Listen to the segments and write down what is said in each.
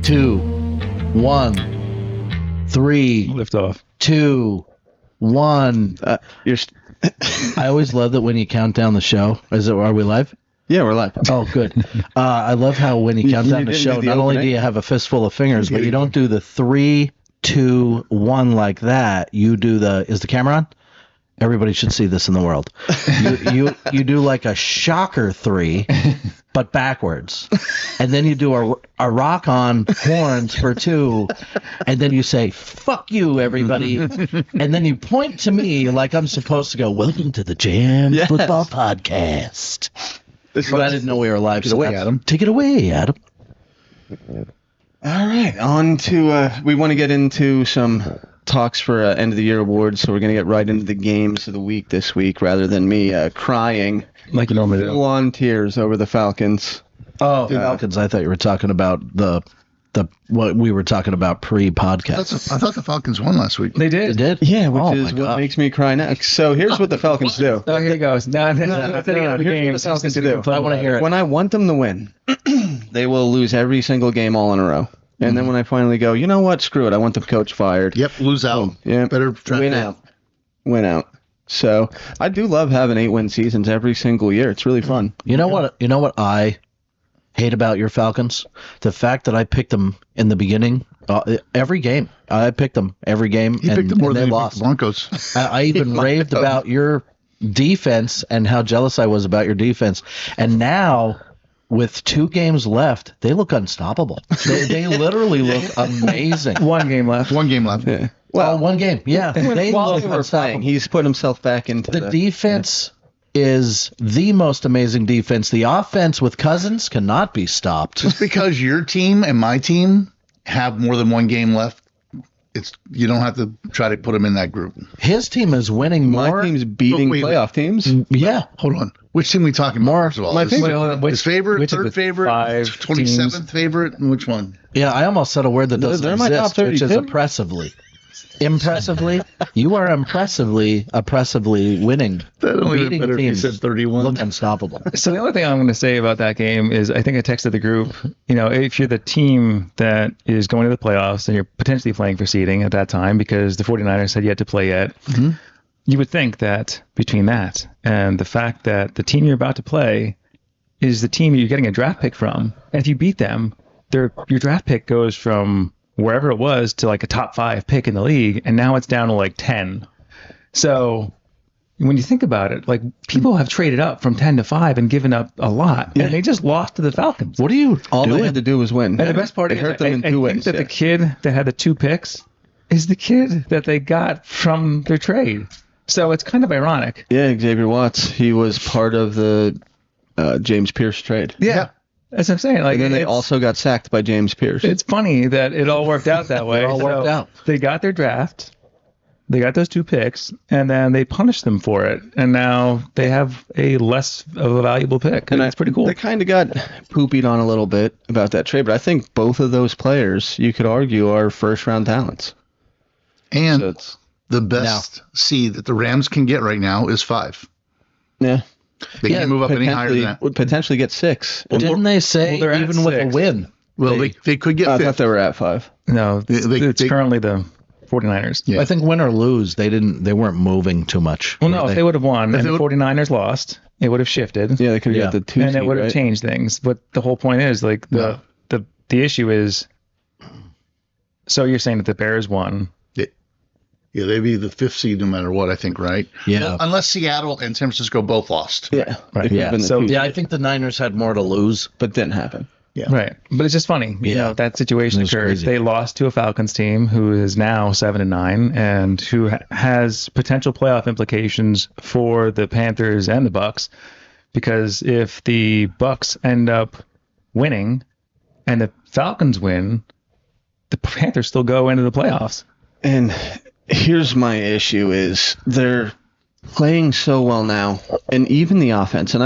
2, 1, 3, Lift off. 2, 1. You're I always love that when you count down the show. Are we live? Yeah, we're live. Oh, good. I love how when you count down the didn't show, do the not only do opening? you have a fistful of fingers, but you don't do the 3, 2, 1 like that. You do is the camera on? Everybody should see this in the world. You do like a shocker 3, but backwards, and then you do a rock on horns for 2, and then you say "fuck you, everybody," and then you point to me like I'm supposed to go, "Welcome to the Jam Football Podcast." But I didn't know we were live. Take it away, Adam. Take it away, Adam. All right, on to we want to get into some talks for end of the year awards, so we're going to get right into the games of the week this week rather than me crying Like you normally do. full on tears over the Falcons. Oh, Falcons. I thought you were talking about the what we were talking about pre-podcast. I thought the Falcons won last week. They did. They did? Yeah, which Oh, is my what God. makes me cry next. So here's what the Falcons do. Oh, here it goes. No, Here's what the Falcons do. I want to hear it. When I want them to win, they will lose every single game all in a row. And then when I finally go, you know what? Screw it. I want the coach fired. Yep, lose out. Yeah, Better draft win it. out. Win out. So I do love having 8-win seasons every single year. It's really fun. You know what I hate about your Falcons? The fact that I picked them in the beginning, every game. I picked them every game, He and, picked them more and they than he picked lost. the Broncos. I even raved about your defense and how jealous I was about your defense. And now, with 2 games left, they look unstoppable. They literally look amazing. One game left. One game left. Yeah. Well, 1 game, yeah. They While look they were unstoppable. playing, he's put himself back into The defense is the most amazing defense. The offense with Cousins cannot be stopped. Just because your team and my team have more than one game left, you don't have to try to put them in that group. His team is winning more. My team's beating Wait. playoff teams. Yeah. Hold on. Which team are we talking about? First of all? my His- favorite. His favorite, which of third the favorite, 5 27th teams? favorite, and which one? Yeah, I almost said a word that doesn't They're my exist, top which is 32. oppressively. Impressively? You are oppressively winning. That only Beating better if you teams. said 31. Look unstoppable. So the only thing I'm going to say about that game is I think I texted the group, if you're the team that is going to the playoffs and you're potentially playing for seeding at that time because the 49ers had yet to play yet, you would think that between that and the fact that the team you're about to play is the team you're getting a draft pick from, and if you beat them, your draft pick goes from wherever it was to like a top 5 pick in the league, and now it's down to like 10. So when you think about it, like people have traded up from 10 to 5 and given up a lot, and they just lost to the Falcons. What are you All doing? they had to do was win. And the best part it is hurt them in I 2 think ways. that the kid that had the 2 picks is the kid that they got from their trade. So it's kind of ironic. Yeah, Xavier Watts. He was part of the James Pierce trade. Yeah. That's what I'm saying. Like, And then they it's- also got sacked by James Pierce. It's funny that it all worked out that way. It all worked out. They got their draft, they got those 2 picks, and then they punished them for it. And now they have a less of a valuable pick. And that's pretty cool. They kind of got poopied on a little bit about that trade, but I think both of those players, you could argue, are first-round talents. And So it's the best seed that the Rams can get right now is 5. yeah, They can't move up any higher than that. would potentially get 6. Didn't they say they're at even with a 6. win? Well, they could get I 5th. thought they were at 5. No, it's they- currently the 49ers. Yeah. I think win or lose, they weren't moving too much. Well, no, were if they would have won and they the would- 49ers lost, it would have shifted. Yeah, they could have Yeah. got the 2 And it seed, would have right? changed things. But the whole point is, like, the issue is, so you're saying that the Bears won. Yeah, they'd be the 5th seed no matter what, I think, right? Yeah. Unless Seattle and San Francisco both lost. Yeah, Right. They could have Yeah. been the So- 2 Yeah, I think the Niners had more to lose. but didn't happen. Yeah. Right. But it's just funny. You Yeah. know, that situation It was occurred. crazy. They lost to a Falcons team who is now 7-9 and who has potential playoff implications for the Panthers and the Bucks, because if the Bucks end up winning and the Falcons win, the Panthers still go into the playoffs. And here's my issue is they're playing so well now, and even the offense, and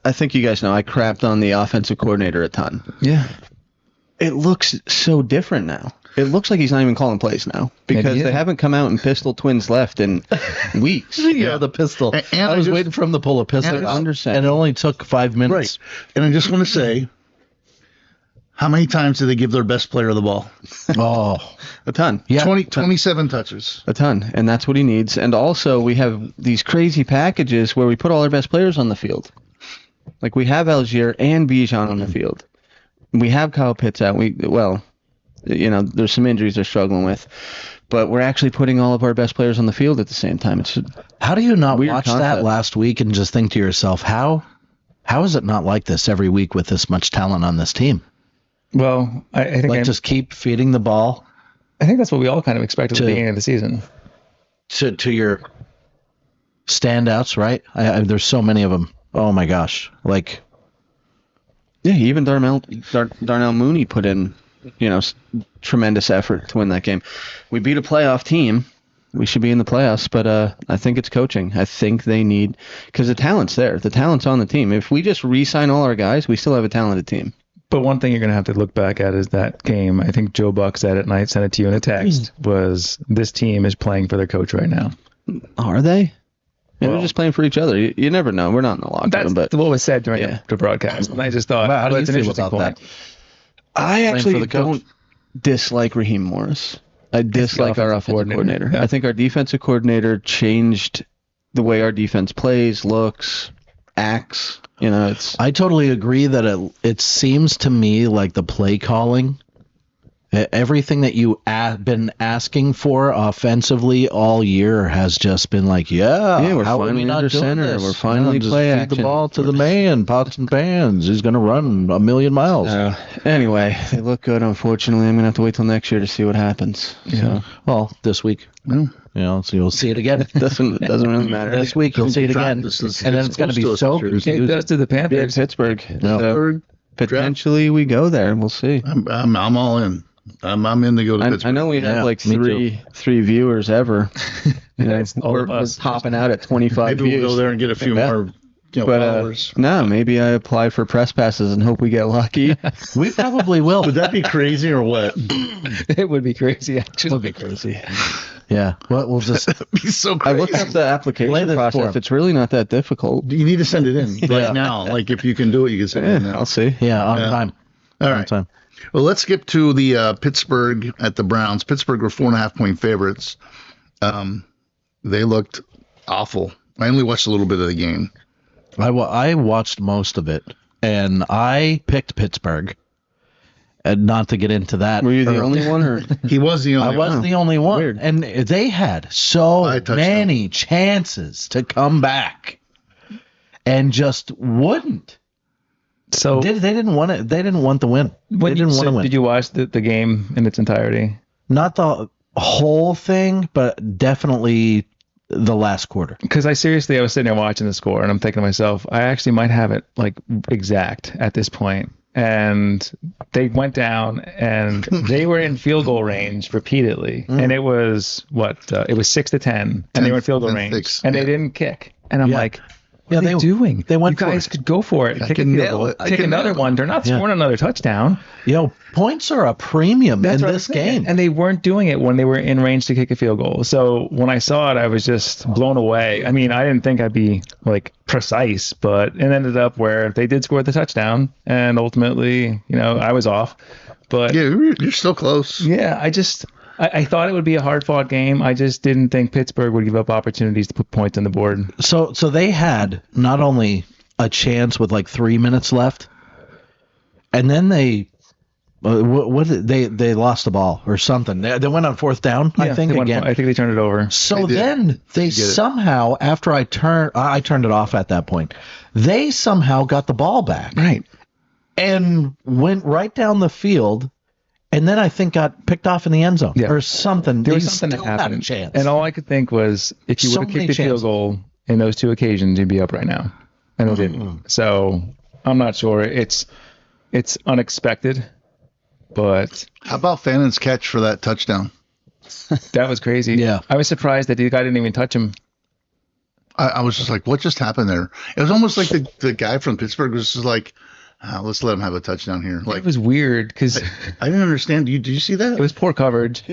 I think you guys know I crapped on the offensive coordinator a ton. Yeah. It looks so different now. It looks like he's not even calling plays now because Maybe, yeah. they haven't come out and pistol twins left in weeks. Yeah, the pistol. And I I was just- waiting for him to pull a pistol, and I understand. and it only took 5 minutes. Right. And I just want to say, How many times did they give their best player the ball? Oh, A ton. yeah. 27 touches. A ton. And that's what he needs. And also, we have these crazy packages where we put all our best players on the field. Like, we have Algier and Bijan on the field. We have Kyle Pitts out. There's some injuries they're struggling with. But we're actually putting all of our best players on the field at the same time. It's How do you not Weird watch that concept. last week and just think to yourself, how is it not like this every week with this much talent on this team? Well, I think Just keep feeding the ball I think that's what we all kind of expected at To- the beginning of the season. to your standouts, right? There's so many of them. Oh my gosh! Like, Yeah, even Darnell Mooney put in, tremendous effort to win that game. We beat a playoff team. We should be in the playoffs, but I think it's coaching. I think they need, because the talent's there. The talent's on the team. If we just re-sign all our guys, we still have a talented team. But one thing you're going to have to look back at is that game. I think Joe Buck said at night, sent it to you in a text, was this team is playing for their coach right now. Are they? Yeah, Well- they're just playing for each other. You never know. We're not in the locker That's room, but what was said during Yeah. the broadcast. And I just thought, Wow, how do well, you it's an feel interesting about point. that? I for actually the coach. don't dislike Raheem Morris. I dislike our offensive offensive coordinator. Yeah. I think our defensive coordinator changed the way our defense plays, looks, acts. It's I totally agree that it seems to me like the play calling, everything that you been asking for offensively all year has just been like, we're how are we finally not under doing center. this? We're finally just play feed action. the ball to the man, pots and pans. He's going to run a million miles. Anyway, they look good. Unfortunately, I'm gonna have to wait till next year to see what happens. So Well, this week, No. so you'll see it again. doesn't really matter. This week you'll see it again, Practice and then it's going to be so supposed to. It does to the Yeah, Panthers. Pittsburgh. No. So potentially we go there. We'll see. I'm all in. I'm in to go to Pittsburgh. I know we have Yeah, like me three viewers ever. It's all we're of us. topping out at 25 Maybe views. we'll go there and get a few Yeah. more But followers. no, maybe I apply for press passes and hope we get lucky. We probably will. Would that be crazy or what? It would be crazy, actually. It'll be crazy. Yeah, we'll just. That'd be so I crazy. looked up the Play application this process. form. It's really not that difficult. You need to send it in right now. Like if you can do it, you can send it in now. I'll see. Yeah, on Yeah. time. All On right. time. Well, let's skip to the Pittsburgh at the Browns. Pittsburgh were 4.5-point favorites. They looked awful. I only watched a little bit of the game. I watched most of it, and I picked Pittsburgh. And not to get into that. Were you the only one, or He was the I only was one. the only one. Weird. And they had so I touched many chances to come back and just wouldn't. So They didn't want it. They didn't want the win. They didn't want to win. Did you watch the game in its entirety? Not the whole thing, but definitely the last quarter. Because I was sitting there watching the score, and I'm thinking to myself, I actually might have it like exact at this point. And they went down, and they were in field goal range repeatedly, and it was it was 6-10, and they were in field goal 10-6, range, and they yeah. didn't kick. And I'm Yeah. like, Yeah, what are they doing? they went You for guys it. could go for it. Kick a can field nail goal. it. I Kick can another nail it. one. They're not Yeah. scoring another touchdown. Points are a premium in That's what this I'm saying. game. And they weren't doing it when they were in range to kick a field goal. So when I saw it, I was just blown away. I mean, I didn't think I'd be like precise, but it ended up where they did score the touchdown, and ultimately, I was off. But Yeah, you're still close. yeah, I thought it would be a hard fought game. I just didn't think Pittsburgh would give up opportunities to put points on the board. So they had not only a chance with like 3 minutes left, and then they they lost the ball or something. They went on fourth down, I Yeah, think, again. I think they turned it over. So They did. then they somehow, after I turned it off at that point, they somehow got the ball back Right. and went right down the field, and then I think got picked off in the end zone Yeah. or something. There They was something that still had a happened. chance. And all I could think was if you So would have many kicked the chances. field goal in those two occasions, you'd be up right now. And they didn't. So I'm not sure. It's unexpected, but How about Fannon's catch for that touchdown? that was crazy. Yeah. I was surprised that the guy didn't even touch him. I was just like, what just happened there? It was almost like the guy from Pittsburgh was just like, let's let him have a touchdown here. Like, It was weird because I didn't understand. Did you see that? it was poor coverage.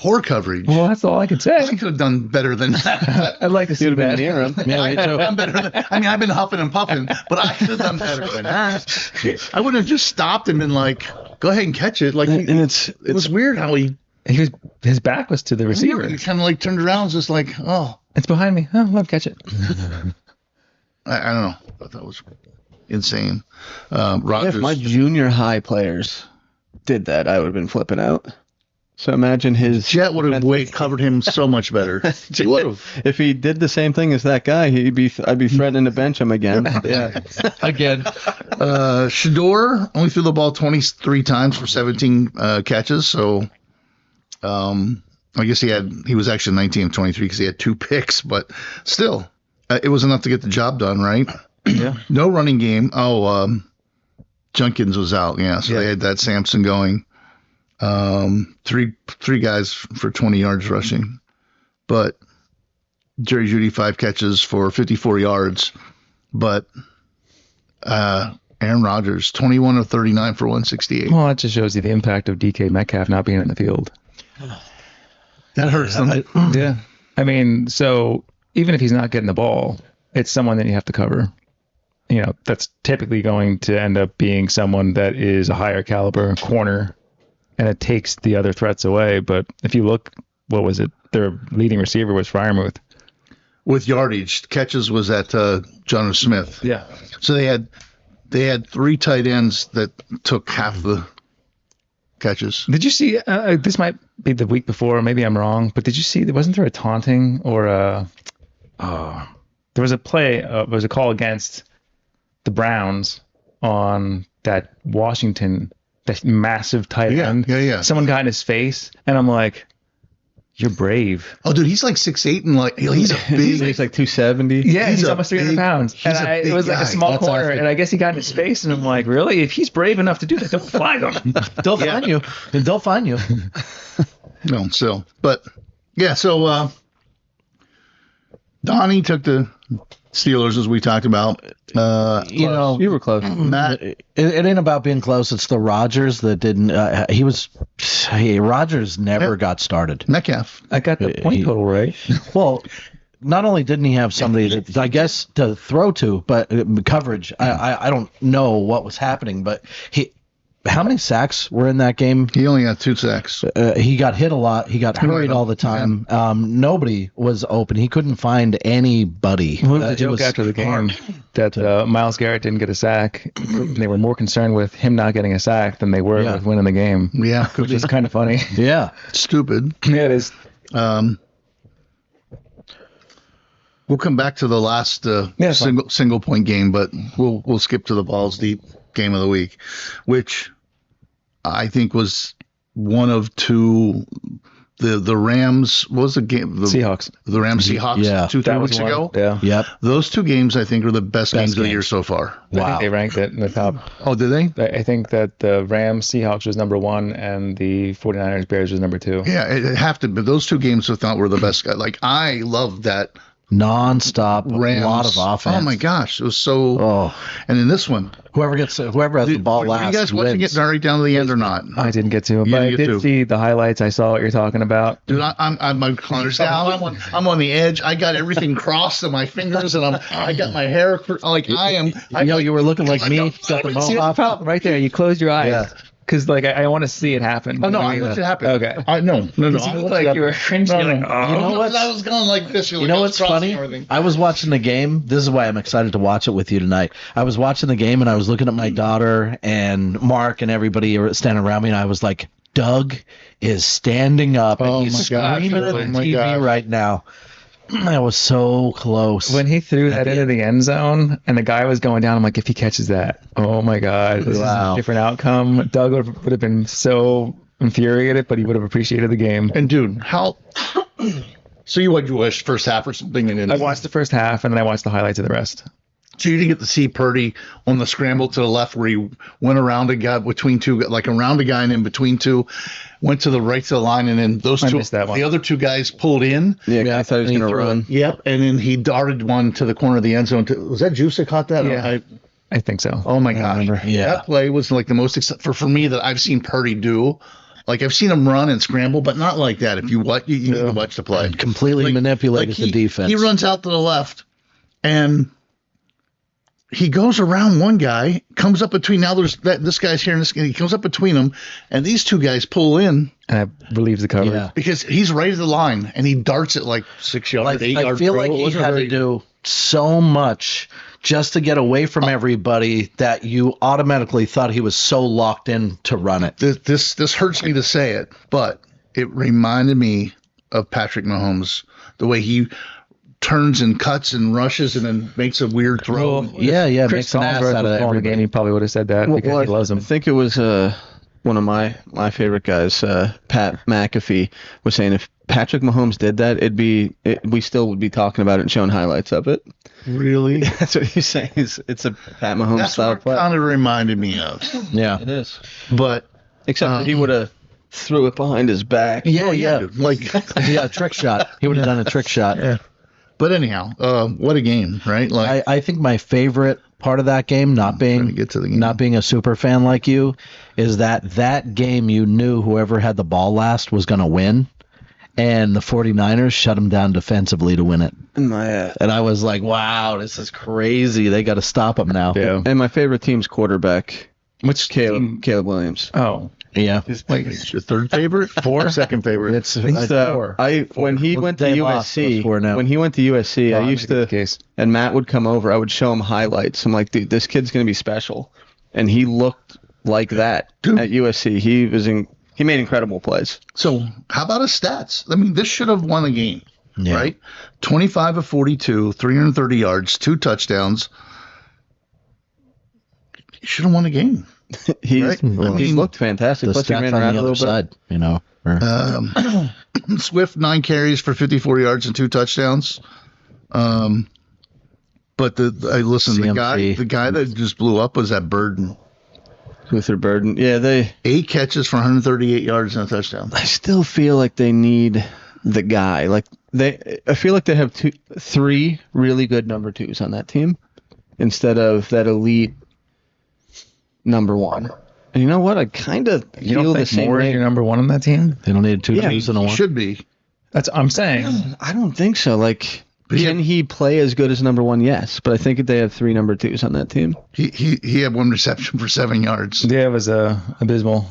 poor coverage. Well, that's all I could I say. could have done better than that. I'd like to see You'd have been that. near him. Yeah, me too. I'm better than, I mean, I've been huffing and puffing, but I could have done better than that. I wouldn't have just stopped and been like, go ahead and catch it. Like, And it was weird how His back was to the receiver. he kind of like turned around, and was just like, oh, It's behind me. Oh, let him catch it. I don't know. I thought that was insane. If Rodgers. my junior high players did that, I would have been flipping out. So imagine his Jet would have covered him so much better. He would have. If he did the same thing as that guy, I'd be threatening to bench him again. Yeah. Again. Shador only threw the ball 23 times for 17 catches. So, I guess he was actually 19 of 23 because he had 2 picks, but still, it was enough to get the job done, right? Yeah. No running game. Junkins was out. Yeah. So they had that Sampson going. Three guys for 20 yards rushing, but Jerry Jeudy 5 catches for 54 yards, but Aaron Rodgers 21 of 39 for 168. Well, that just shows you the impact of DK Metcalf not being in the field. That hurts them. Yeah. I mean, so even if he's not getting the ball, it's someone that you have to cover. You know, that's typically going to end up being someone that is a higher caliber corner, and it takes the other threats away. But if you look, what was it? Their leading receiver was Freiermuth. With yardage, catches was at Jonnu Smith. Yeah. So they had 3 tight ends that took half the catches. Did you see, this might be the week before, maybe I'm wrong, but did you see, wasn't there a taunting or there was a play, was a call against the Browns on that Washington, that massive tight end. Yeah. Someone got in his face, and I'm like, you're brave. Oh, dude, he's like 6'8" and like he's a big. He's like 270. Yeah, he's a almost 300 big- pounds. he's And a it big was like guy. a small That's corner, awesome. and I guess he got in his face, and I'm like, really? If he's brave enough to do that, don't flag him. They'll find you. They'll find you. No, still, but yeah. So Donnie took the Steelers as we talked about. You know, You were close. Matt, it ain't about being close. It's the Rodgers that didn't. Rodgers never got started. Metcalf. I got the point total right. Well, not only didn't he have somebody that I guess to throw to, but coverage. I don't know what was happening, but how many sacks were in that game? He only had 2 sacks. He got hit a lot. He got hurried all the time. Nobody was open. He couldn't find anybody. Well, the It joke was after the game hard. that Myles Garrett didn't get a sack. They were more concerned with him not getting a sack than they were Yeah. with winning the game, Yeah, which is kind of funny. Yeah. stupid. Yeah, it is. We'll come back to the last Yeah, it's fine. single point game, but we'll skip to the balls deep game of the week, which I think was one of 2. The Rams, what was the game? Seahawks. The Rams Seahawks Yeah. 2-3 That was weeks one. ago. Yeah. Yep. Those 2 games I think are the best games of the games. year so far. I Wow. think they ranked it in the top. Oh, did they? I think that the Rams Seahawks was number 1 and the 49ers Bears was number 2. Yeah, it have to. But those 2 games I thought were the best. Like I love that Non-stop. Rams. A lot of offense. Oh my gosh, it was so. Oh, And in this one, whoever has the ball were last you guys watching wins. it right down to the end or not? I didn't get to, but didn't I get did to. see the highlights. I saw what you're talking about. Dude, I'm I'm on the edge. I got everything crossed in my fingers, and I got my hair like I am. You know, you were looking like me. Got the See, that's the mohawk. problem right there. You close your eyes. Yeah. Because like I want to see it happen. Oh no, I mean, let it happen. Okay. No. You look like you were cringing. No, no. Like, oh. You know what? what's- I was going like this. You know what's funny? I was watching the game. This is why I'm excited to watch it with you tonight. I was watching the game and I was looking at my daughter and Mark and everybody standing around me, and I was like, Doug is standing up Oh and he's my gosh. screaming at Oh the my TV gosh. right now. I was so close. When he threw that into the end zone and the guy was going down, I'm like, if he catches that, oh my God, this is Wow. a different outcome. Doug would have been so infuriated, but he would have appreciated the game. And dude, how? So you watched first half or something, and then I watched the first half and then I watched the highlights of the rest. So you didn't get to see Purdy on the scramble to the left where he went around a guy between 2, like around a guy and in between 2, went to the right to the line, and then those I 2, missed that one. the other 2 guys pulled in. Yeah, I thought he was and he going to threw run. Yep, and then he darted one to the corner of the end zone. Was that Juice that caught that? Yeah. I think so. Oh my gosh! Yeah. That play was like the most for me that I've seen Purdy do Like I've seen him run and scramble, but not like that. If you watch, you need to watch the play. Completely manipulated the defense. He runs out to the left, and he goes around one guy, comes up between. Now this guy's here, and he comes up between them, and these two guys pull in. And that relieves the coverage. Yeah. Because he's right at the line, and he darts it like 6 yards, 8 yards. I feel like he had to do so much just to get away from everybody that you automatically thought he was so locked in to run it. This hurts me to say it, but it reminded me of Patrick Mahomes, the way he turns and cuts and rushes and then makes a weird throw. Yeah, Chris makes an ass Collinsworth out of was calling the game. He probably would have said that because he loves him. I think it was one of my favorite guys, Pat McAfee, was saying if Patrick Mahomes did that, we still would be talking about it and showing highlights of it. Really? That's what he's saying. It's a Pat Mahomes That's style what it play. kind of reminded me of. Yeah. It is. But Except that he would have threw it behind his back. Yeah. dude, like Yeah, trick shot. He would have done a trick shot. Yeah. But anyhow, what a game, right? Like I think my favorite part of that game, not trying to get to the game. not being a super fan like you, is that game you knew whoever had the ball last was going to win, and the 49ers shut them down defensively to win it. And I was like, wow, this is crazy. They got to stop them now. Yeah. And my favorite team's quarterback, Which Caleb Williams. Oh. Yeah. It's your third favorite, second favorite. It's So when he went to They lost those USC, four now. when he went to USC, I I'll used make it the to, case. and Matt would come over. I would show him highlights. I'm like, dude, this kid's gonna be special, and he looked like that Dude. at USC. He made incredible plays. So how about his stats? I mean, this should have won the game, Yeah. right? 25 of 42, 330 yards, 2 touchdowns. He should have won the game. He's Right? I he mean, looked fantastic. The Plus he stats ran on around the a other little bit. side, you know. Or- Swift 9 carries for 54 yards and 2 touchdowns. But the CMC. guy that just blew up was that Burden. Luther Burden. Yeah, 8 catches for 138 yards and a touchdown. I still feel like they need the guy. Like I feel like they have 3 really good number 2s on that team instead of that elite number 1. And you know what? I kind of You feel don't the think same Moore is way. your number one on that team? they don't need 2 Yeah, twos and a He 1. should be. That's I'm saying. I don't think so. Like, But can he play as good as number 1? Yes, but I think they have 3 number 2s on that team. He had 1 reception for 7 yards. Yeah, it was abysmal.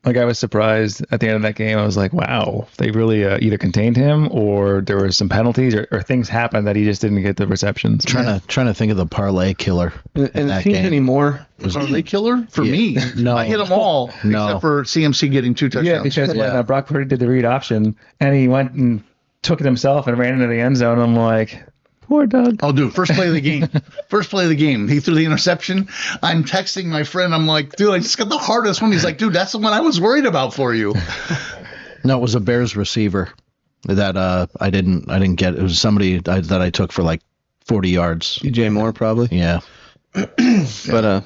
Like I was surprised at the end of that game. I was like, wow, they really either contained him or there were some penalties or things happened that he just didn't get the receptions. Trying to think of the parlay killer. And in it that seems game. anymore. Are they killer? For me, No. I hit them all No. except for CMC getting 2 touchdowns. Yeah, because when Yeah. Brock Purdy did the read option and he went and took it himself and ran into the end zone, I'm like, poor Doug. I'll do it. First play of the game. First play of the game. He threw the interception. I'm texting my friend. I'm like, dude, I just got the hardest one. He's like, dude, that's the one I was worried about for you. No, it was a Bears receiver that I didn't get. It was somebody that I took for like 40 yards. DJ Moore probably. Yeah. But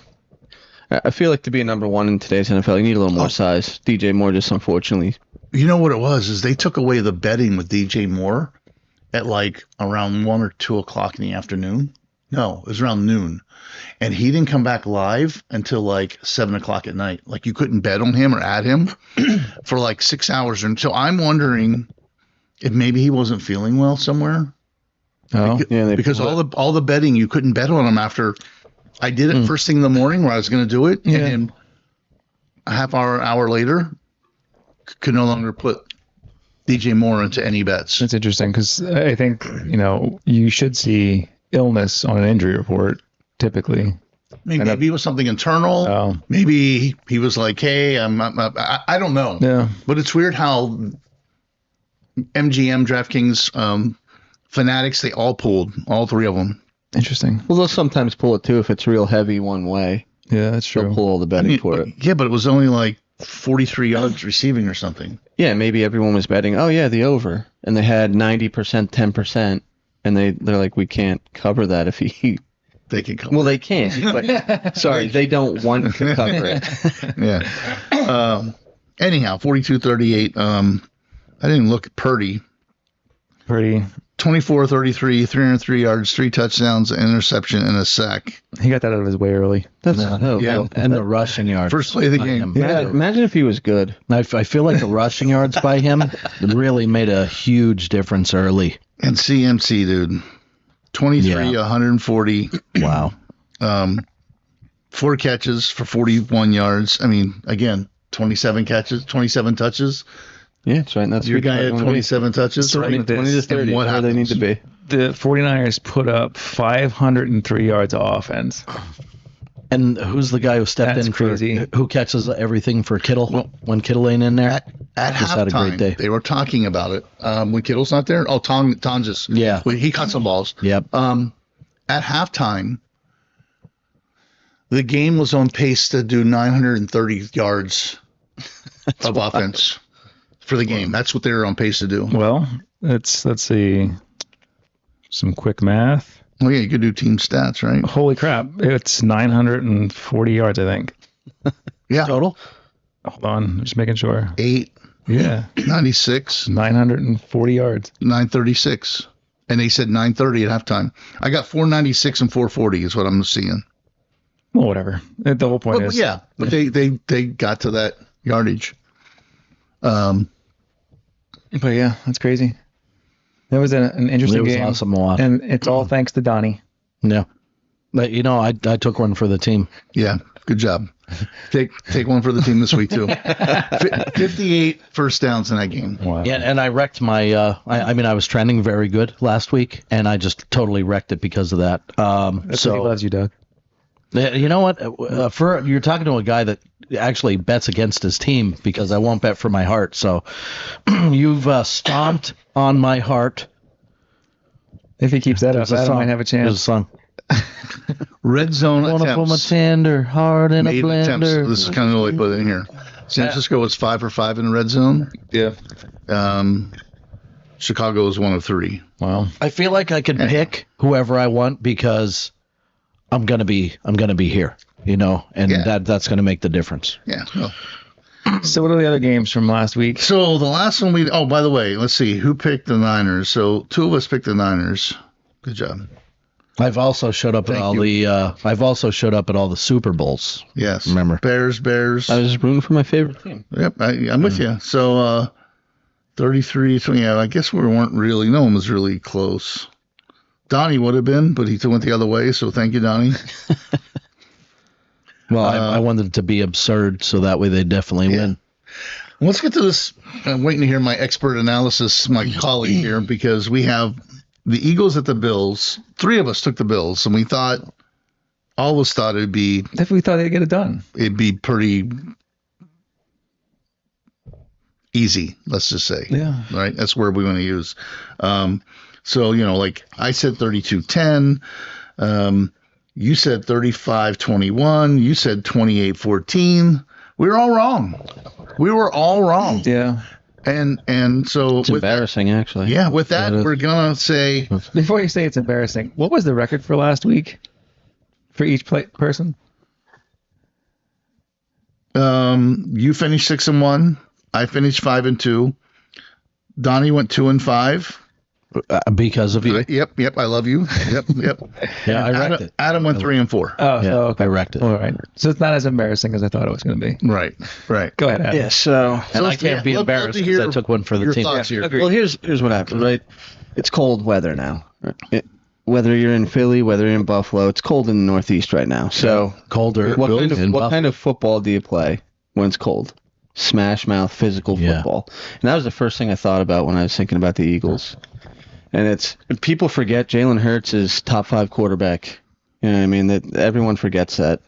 I feel like to be a number 1 in today's NFL, you need a little more size. DJ Moore just unfortunately. You know what it was? Is they took away the betting with DJ Moore at like around 1 or 2 o'clock in the afternoon. No, it was around noon. And he didn't come back live until like 7 o'clock at night. Like you couldn't bet on him or add him for like 6 hours. And so I'm wondering if maybe he wasn't feeling well somewhere. Oh, Yeah, Because all the betting, you couldn't bet on him after I did it first thing in the morning where I was going to do it. Yeah. And then a hour later, could no longer put DJ Moore into any bets. that's interesting because I think, you should see illness on an injury report typically. Maybe it was something internal. Oh. Maybe he was like, hey, I don't know. Yeah. But it's weird how MGM, DraftKings, Fanatics, they all pulled, all 3 of them. Interesting. Well, they'll sometimes pull it too if it's real heavy one way. Yeah, that's They'll true. pull all the betting for it. Yeah, but it was only like 43 yards receiving or something. Yeah, maybe everyone was betting, oh yeah, the over. And they had 90%, 10%. And they're like, we can't cover that if he... They can come. Well, they can't. But, sorry, they don't want to cover it. Yeah. Anyhow, 42-38. I didn't look at Purdy. Pretty. 24, 33, 303 yards, 3 touchdowns, an interception, and a sack. He got that out of his way early. That's Yeah. And the rushing yards. First play of the by game. him. Imagine if he was good. I feel like the rushing yards by him really made a huge difference early. And CMC, dude. 23, Yeah. 140, Wow. 4 catches for 41 yards. I mean, again, 27 catches, 27 touches. Yeah, that's right. That's Your guy had 27 touches. So right? 20 to 30. what Where they need happens? to be. The 49ers put up 503 yards of offense. And who's the guy who stepped That's in crazy. for who catches everything for Kittle when Kittle ain't in there? At Just had a great halftime, day. they were talking about it. When Kittle's not there, Tonjes. Yeah. Well, he caught some balls. Yep. At halftime, the game was on pace to do 930 yards of offense for the game. That's what they were on pace to do. Well, let's see. Some quick math. Oh yeah, you could do team stats, right? Holy crap. It's 940 yards, I think. Yeah. Total? Hold on. Just making sure. 8, Yeah. 96, 940 yards. 936. And they said 930 at halftime. I got 496 and 440 is what I'm seeing. Well, whatever. The whole point is. Yeah, but they got to that yardage. But yeah, that's crazy. That was an interesting It was game. awesome to watch. And it's all thanks to Donnie. Yeah. But I took one for the team. Yeah, good job. Take one for the team this week too. 58 first downs in that game. Wow. Yeah, and I wrecked my I was trending very good last week and I just totally wrecked it because of that. That's what he loves you, Doug. You know what? You're talking to a guy that actually bets against his team because I won't bet for my heart. So you've stomped on my heart. If he keeps that up, Adam might have a There's a chance. song. Red zone Wanna put my attempts. tender heart in a Made attempts. blender. This is kind of what I put in here. San Francisco was 5 for 5 in the red zone. Yeah. Chicago was 1 of 3. Wow. I feel like I can pick whoever I want because I'm gonna be here, and Yeah. that's gonna make the difference. Yeah. Well, So what are the other games from last week? so the last one by the way, let's see who picked the Niners. So 2 of us picked the Niners. Good job. I've also showed up at all the Super Bowls. Yes. Remember. Bears. I was just rooting for my favorite team. Yep, I'm with you. So 33, 20, yeah, I guess no one was really close. Donnie would have been, but he went the other way, so thank you, Donnie. Well, I wanted it to be absurd so that way they definitely win. Let's get to this. I'm waiting to hear my expert analysis, my colleague here, because we have the Eagles at the Bills. 3 of us took the Bills, and we all of us thought it'd be We thought they'd get it done. pretty easy, let's just say. Yeah. Right? That's where we want to use. So, like I said 32-10. You said 35-21. You said 28-14. We were all wrong. Yeah. And so It's embarrassing, actually. yeah, with that, Yeah, it is. we're going to say Before you say it's embarrassing, what was the record for last week for each person? you finished 6-1. I finished 5-2. Donnie went 2-5. Because of you. Yep. I love you. Yep. Yeah, I wrecked it. Adam went 3-4. Oh, Yeah, so okay. I wrecked it. All right. So it's not as embarrassing as I thought it was going to be. Right. Go ahead, Adam. Yeah, so And I can't be embarrassed because I took one for the your team. thoughts here. Agreed. well, here's what happened, right? It's cold weather now. Whether you're in Philly, whether you're in Buffalo, it's cold in the Northeast right now. So Colder. what kind of football do you play when it's cold? Smash mouth physical Yeah. football. And that was the first thing I thought about when I was thinking about the Eagles. And people forget Jalen Hurts is top 5 quarterback. You know what I mean? That everyone forgets that.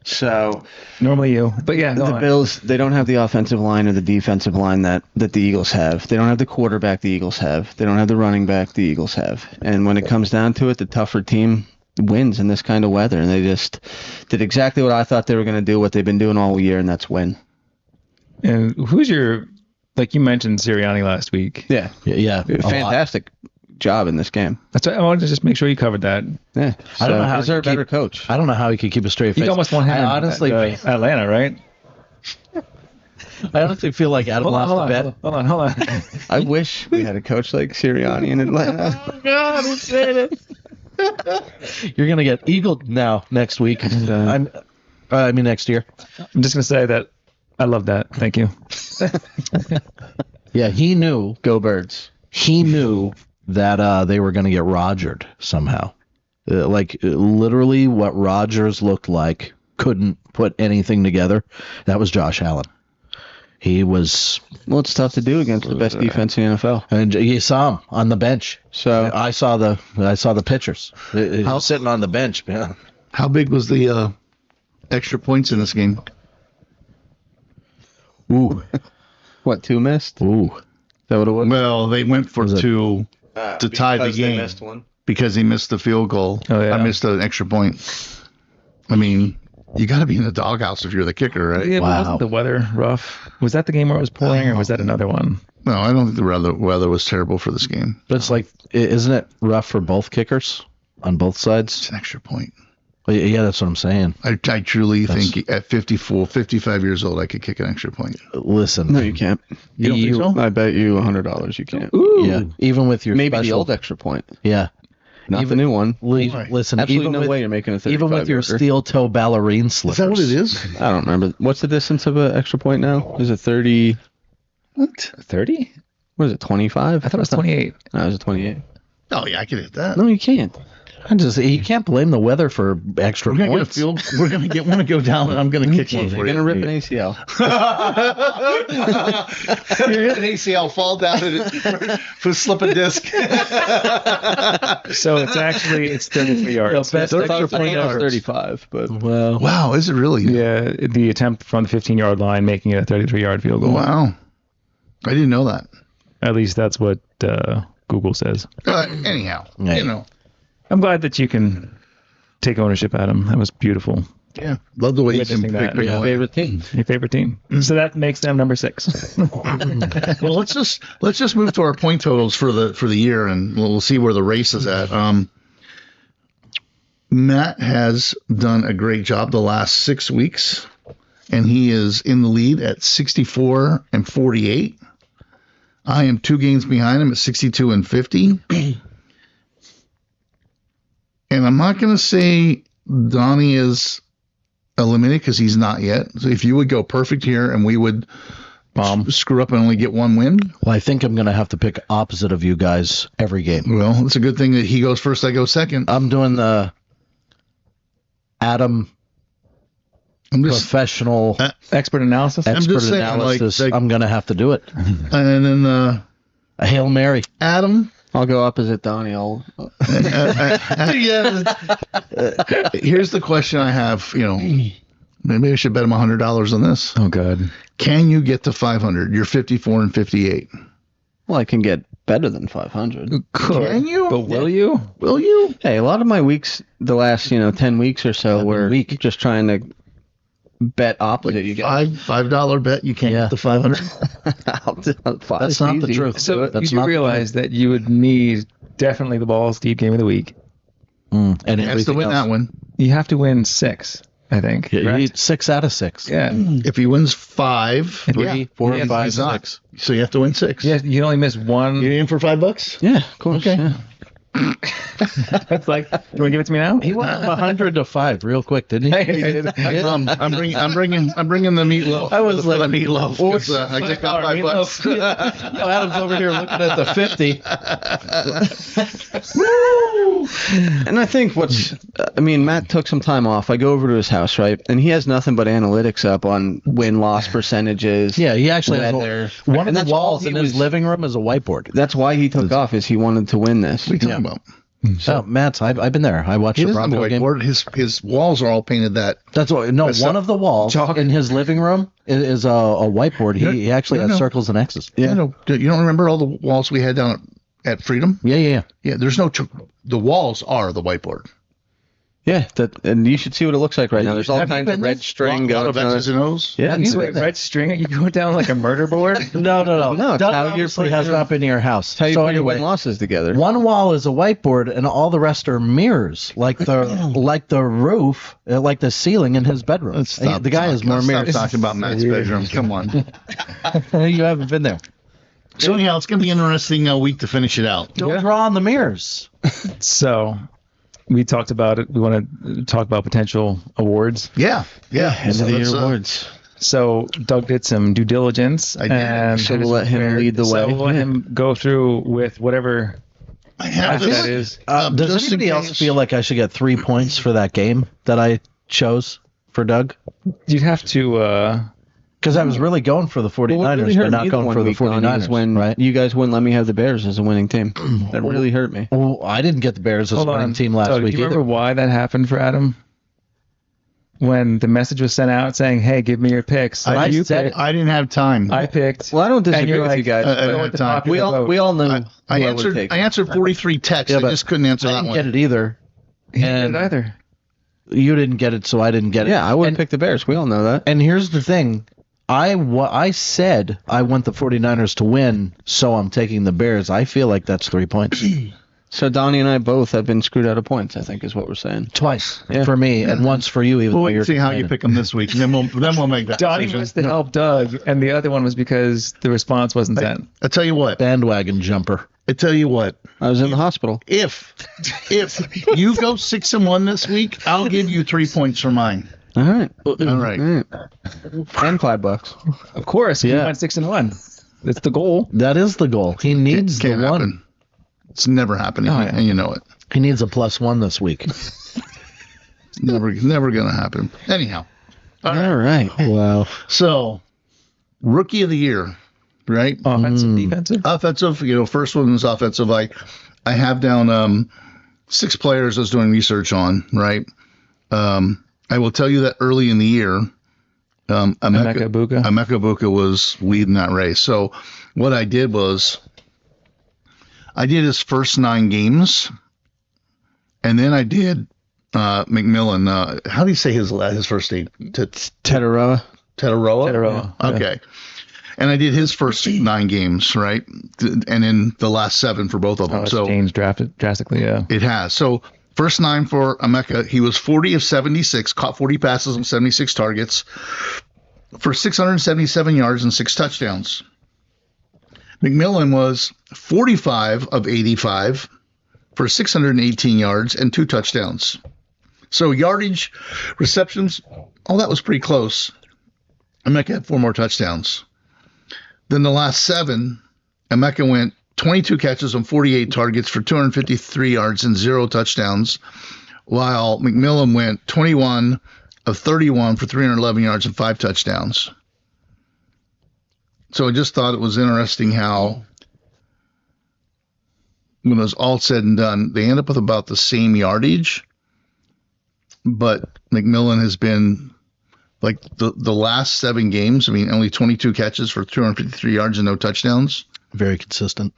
So Normally you. But yeah, go the on. Bills, they don't have the offensive line or the defensive line that the Eagles have. They don't have the quarterback the Eagles have. They don't have the running back the Eagles have. And when it comes down to it, the tougher team wins in this kind of weather. And they just did exactly what I thought they were going to do, what they've been doing all year, and that's win. And who's like you mentioned Sirianni last week. Yeah. Yeah. a lot. Fantastic job in this game. That's why I wanted to just make sure you covered that. Yeah. I don't know how Is there a you keep- better coach? I don't know how he could keep a straight face. You almost won him I honestly, at Atlanta, right? I honestly feel like Adam lost the bet. Hold on. I wish we had a coach like Sirianni in Atlanta. Oh God, who said it? You're gonna get eagled now next week. I mean next year. I'm just gonna say that I love that. Thank you. Yeah, he knew. Go Birds. He knew that they were gonna get Rogered somehow. Literally, what Rodgers looked like couldn't put anything together. That was Josh Allen. He was. Well, it's tough to do against the best defense in the NFL. And you saw him on the bench. So I saw the pictures. He was sitting on the bench, man. How big was the extra points in this game? Ooh, what, 2 missed? Is ooh. that what it was? Well, they went for Was it- 2 to tie the game. They missed one. Because he missed the field goal. Oh, yeah. I missed an extra point. I mean, you got to be in the doghouse if you're the kicker, right? Yeah, but Wow. wasn't the weather rough? Was that the game where it was pouring, or was that another one? No, I don't think the weather was terrible for this game. But it's like, isn't it rough for both kickers on both It's sides? an extra point. Yeah, that's what I'm saying. I truly think at 55 years old, I could kick an extra point. Listen, No, you can't. You don't think so? I bet you $100 you can't. yeah, even with your Maybe the special, old extra point, yeah. not Even- the new one. Listen, Absolutely even no with, way you're making a 35 even with your yarder. steel toe ballerine slippers. Is that what it is? I don't remember. What's the distance of an extra point now? Is it 30? What? 30? What is it, 25? I thought it was 28. No, it was 28. Oh, yeah, I can hit that. No, you can't. You can't blame the weather for extra We're gonna get a points. field. We're gonna go down, and I'm gonna kick one You're for going to you. rip an ACL. You're an ACL, fall down for slip a disc. So it's 33 yards. best I extra thought point it was ever. 35, but Well, Wow, is it really? Yeah, the attempt from the 15-yard line, making it a 33-yard field goal. Wow. I didn't know that. At least that's what Google says. Anyhow, Yeah. you know. I'm glad that you can take ownership, Adam. That was beautiful. Yeah, love the way you can Witnessing pick that, yeah. away. favorite team. Your favorite team. So that makes them number 6. Well, let's just move to our point totals for the year, and we'll see where the race is at. Matt has done a great job the last 6 weeks, and he is in the lead at 64 and 48. I am 2 games behind him at 62 and 50. And I'm not going to say Donnie is eliminated because he's not yet. So if you would go perfect here and we would screw up and only get 1 win, well, I think I'm going to have to pick opposite of you guys every game. well, it's a good thing that he goes first, I go second. I'm doing the Adam I'm just, professional Expert analysis. I'm expert just saying, analysis. like- I'm going to have to do it. and then A Hail Mary. Adam. I'll go opposite Donnie. Yeah. Here's the question I have. Maybe I should bet him $100 on this. Oh, God. Can you get to 500? You're 54 and 58. Well, I can get better than 500. Can you? But will you? Will you? Hey, a lot of my weeks, the last 10 weeks or so, were just trying to bet opposite you guys. $5 bet you can't Yeah. get to 500. That's not the truth. So That's you not the realize that you would need definitely the Balls Deep game of the week. And He has to everything win else. that one. You have to win 6, I think. Yeah, you correct? need 6 out of 6. Yeah. If he wins 5, 3, 4, Yeah, 5, he's not. 6. So you have to win 6. Yeah, you only miss one. You in for $5? Yeah, of course. Okay. Yeah. That's like, you want to give it to me now? He went from 100 to 5 real quick, didn't he? I'm bringing the meatloaf. I was like, the meatloaf. 'cause, I just got $5. Adam's over here looking at the 50. And I think Matt took some time off. I go over to his house, right? And he has nothing but analytics up on win-loss percentages. Yeah, he actually has weather. one of And the that's all walls he in his was- living room is a whiteboard. That's why he took off, is he wanted to win this. What are you talking about? So Matt's, I've been there. I watched He the doesn't have a Bronco game. whiteboard. His walls are all painted that. That's what. No, That's one not- of the walls in his living room is a whiteboard. He actually has no. circles and X's. Yeah. You don't remember all the walls we had down at Freedom? Yeah. Yeah, there's no. The walls are the whiteboard. Yeah, and you should see what it looks like right now. There's all Have you kinds of been red there? string A lot going of on. X's and O's. Yeah, You went red string. You go down like a murder board. No. No, it's Doug how you're obviously has putting not been to your house. That's how you So put your anyway, win losses together. one wall is a whiteboard, and all the rest are mirrors, like the roof, like the ceiling in his bedroom. Let's stop The guy has more Stop mirrors. talking about Matt's bedroom. Come on. You haven't been there. So anyhow, it's going to be an interesting week to finish it out. Don't Yeah. draw on the mirrors. So we talked about it. We want to talk about potential awards. Yeah. End So of the year let's, awards. So Doug did some due diligence. I did. And So we'll let him lead the way. So we'll let him go through with whatever I have this. that is. Does just in anybody else case- feel like I should get 3 points for that game that I chose for Doug? You'd have to. Because I was really going for the 49ers, What really but hurt not me going one for the week, Donnie, 49ers. is when right? you guys wouldn't let me have the Bears as a winning team. That really hurt me. Well, I didn't get the Bears as a Hold winning on. team last Doug, week do you either. remember why that happened for Adam? When the message was sent out saying, "Hey, give me your picks." I you said picked. I didn't have time. I picked. Well, I don't And disagree you're with like, you guys. I but don't have time. we all know I who I would answered. take. I answered 43 texts. Yeah, I but just couldn't answer I that didn't one. get it either. He didn't And either. you didn't get it, so I didn't get it. Yeah, I would and, pick the Bears. We all know that. And here's the thing. I said I want the 49ers to win, so I'm taking the Bears. I feel like that's 3 points. So Donnie and I both have been screwed out of points, I think is what we're saying. Twice Yeah. for me, and once for you, even We'll though wait you're and see how you complaining. pick them this week, and then we'll make that Donnie decision. was to help Doug, and the other one was because the response wasn't sent. I tell you what. Bandwagon jumper. I tell you what. I was in the hospital. If you go 6-1 this week, I'll give you 3 points for mine. All right. All right. All right. And $5. Of course, he Yeah. went 6-1. That's the goal. That is the goal. He needs Can't the one. happen. It's never happening, Oh, yeah. and you know it. He needs a +1 this week. Never gonna happen. Anyhow, All right. Wow. so rookie of the year, right? Offensive, defensive. Offensive. First one was offensive. I have down 6 players I was doing research on. Right. I will tell you that early in the year, Emeka Egbuka. Emeka Egbuka was leading that race. So what I did was I did his first 9 games, and then I did McMillan. How do you say his first name? Tetaroa. Tetaroa? Tetaroa, Okay. And I did his first 9 games, right? And then the last 7 for both of them. Oh, it's so changed drastically, yeah. it has. So first 9 for Emeka, he was 40 of 76, caught 40 passes on 76 targets for 677 yards and 6 touchdowns. McMillan was 45 of 85 for 618 yards and 2 touchdowns. So yardage, receptions, all that was pretty close. Emeka had 4 more touchdowns. Then the last 7, Emeka went 22 catches on 48 targets for 253 yards and 0 touchdowns, while McMillan went 21 of 31 for 311 yards and 5 touchdowns. So I just thought it was interesting how, when it was all said and done, they end up with about the same yardage, but McMillan has been, like, the last 7 games, I mean, only 22 catches for 253 yards and no touchdowns. Very consistent.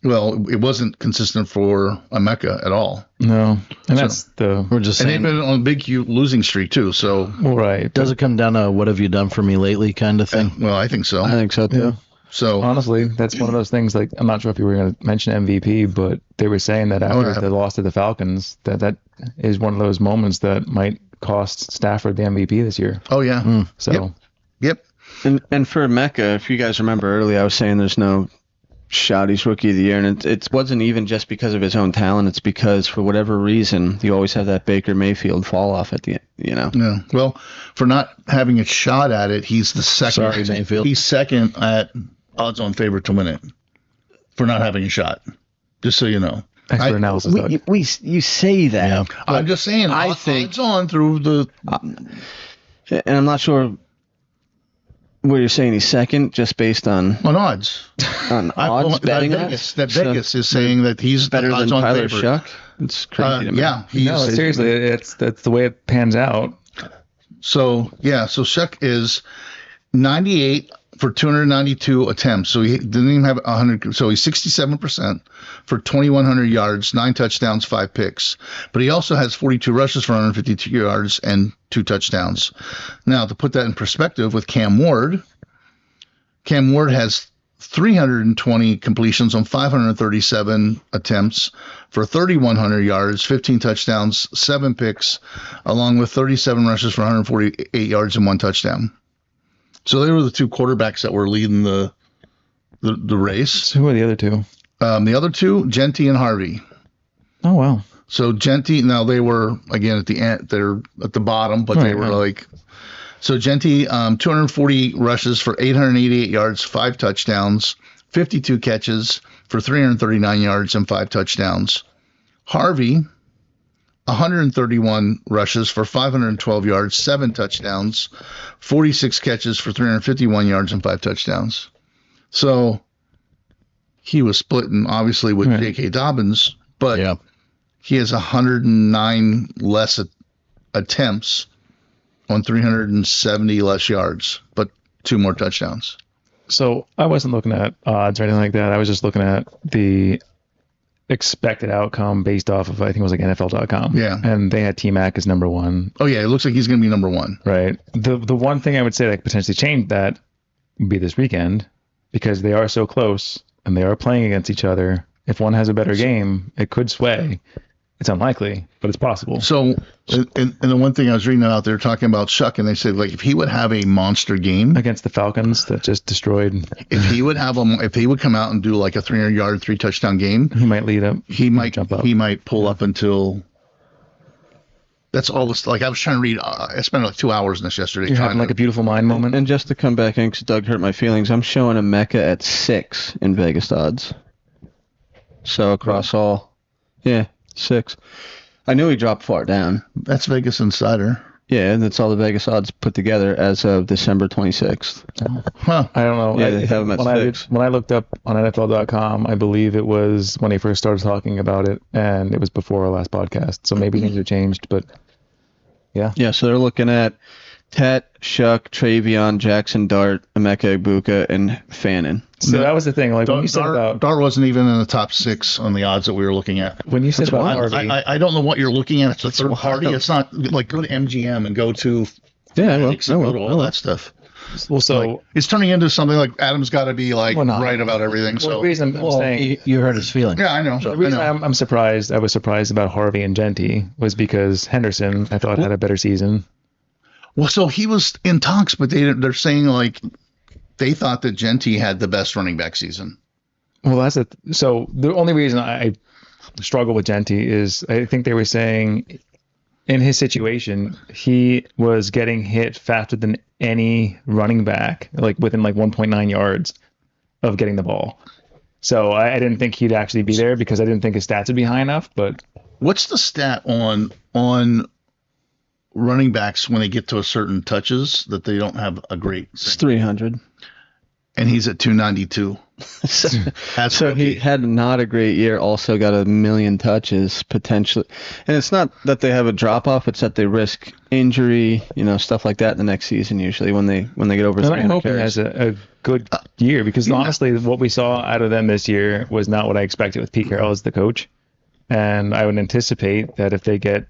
Well, it wasn't consistent for Emeka at all. No. And that's the. We're just And they've saying, been on a big, huge losing streak, too. So, Right. does it come down to what have you done for me lately kind of thing? well, I think so. I think so too. So, Honestly, that's one of those things. Like, I'm not sure if you were going to mention MVP, but they were saying that after yeah. the loss to the Falcons, that is one of those moments that might cost Stafford the MVP this year. oh, yeah. So, Yep. And for Mecca, if you guys remember earlier, I was saying there's no shot he's rookie of the year, and it wasn't even just because of his own talent. It's because for whatever reason, you always have that Baker Mayfield fall off at the end. Yeah. Well, for not having a shot at it, he's the second. Sorry, Mayfield. He's second at odds-on favorite to win it for not having a shot. Just so you know. expert analysis, Doug. You say that, Yeah. I'm just saying. I think- odds on through the. and I'm not sure where you're saying he's second, just based on odds. odds betting Vegas, odds. that So Vegas is saying that he's better than odds-on Tyler favorite. Shuck. It's crazy to me. Yeah. He's, No, seriously, that's the way it pans out. So Shuck is 98 for 292 attempts. So he didn't even have 100. So he's 67% for 2,100 yards, 9 touchdowns, 5 picks. But he also has 42 rushes for 152 yards and 2 touchdowns. Now, to put that in perspective with Cam Ward has 320 completions on 537 attempts for 3,100 yards, 15 touchdowns, 7 picks, along with 37 rushes for 148 yards and 1 touchdown. So they were the 2 quarterbacks that were leading the race. So who are the other 2? The other 2, Genty and Harvey. Oh, wow. So Genty, now they were, again, at the end, they're at the bottom, but they were like... So Genty, 240 rushes for 888 yards, 5 touchdowns, 52 catches for 339 yards and 5 touchdowns. Harvey, 131 rushes for 512 yards, 7 touchdowns, 46 catches for 351 yards and 5 touchdowns. So he was splitting, obviously, with J.K. Dobbins, but he has 109 less attempts on 370 less yards, but 2 more touchdowns. So I wasn't looking at odds or anything like that. I was just looking at the expected outcome based off of, I think it was like NFL.com. Yeah. And they had T-Mac as number 1. Oh, yeah, it looks like he's going to be number 1. Right. The one thing I would say that could potentially change that would be this weekend, because they are so close and they are playing against each other. If one has a better game, it could sway. It's unlikely, but it's possible. So, and the one thing I was reading out there talking about Shuck, and they said, like, if he would have a monster game against the Falcons that just destroyed, if he would come out and do like a 300-yard, 3-touchdown game, he might lead up. He might jump up. He might pull up until. That's all this. Like, I was trying to read. I spent like 2 hours in this yesterday. You're having like a beautiful mind moment. And just to come back in, because Doug hurt my feelings, I'm showing Emeka at 6 in Vegas odds. So across all, 6. I knew he dropped far down. That's Vegas Insider. Yeah, and that's all the Vegas odds put together as of December 26th. Huh. I don't know. Yeah, they have him at 6. When I looked up on NFL.com, I believe it was when he first started talking about it, and it was before our last podcast. So maybe things have changed, but yeah. Yeah, so they're looking at Tet, Shuck, Travion, Jackson Dart, Emeka Egbuka, and Fannin. So that was the thing. Like when you said about Dart wasn't even in the top 6 on the odds that we were looking at. When you said about Harvey, I don't know what you're looking at. It's a third party. It's not like go to MGM and go to go to all that stuff. Well, so like, it's turning into something like Adam's got to be like right about everything. Well, so the reason I'm saying you hurt his feelings. Yeah, I know. The reason I'm surprised, I was surprised about Harvey and Genty was because Henderson, I thought, had a better season. Well, so he was in talks, but they're saying like they thought that Genty had the best running back season. Well, so the only reason I struggle with Genty is I think they were saying in his situation he was getting hit faster than any running back, like within like 1.9 yards of getting the ball. So I didn't think he'd actually be there because I didn't think his stats would be high enough. But what's the stat on running backs when they get to a certain touches that they don't have a great? It's 300. And he's at 292. So he had not a great year. Also got 1 million touches potentially, and it's not that they have a drop off; it's that they risk injury, stuff like that in the next season. Usually, when they get over. And I hope he has a good year because honestly, what we saw out of them this year was not what I expected with Pete Carroll as the coach. And I would anticipate that if they get,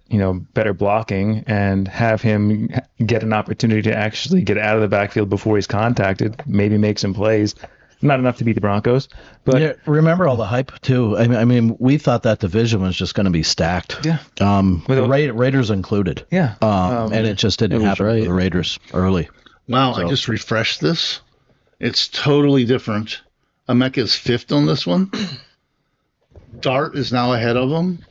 better blocking and have him get an opportunity to actually get out of the backfield before he's contacted, maybe make some plays. Not enough to beat the Broncos, but yeah, remember all the hype too. I mean, we thought that division was just going to be stacked. Yeah. The Raiders included. Yeah. And it just didn't happen for the Raiders early. Wow, I just refreshed this. It's totally different. Emeka is 5th on this one. Dart is now ahead of him.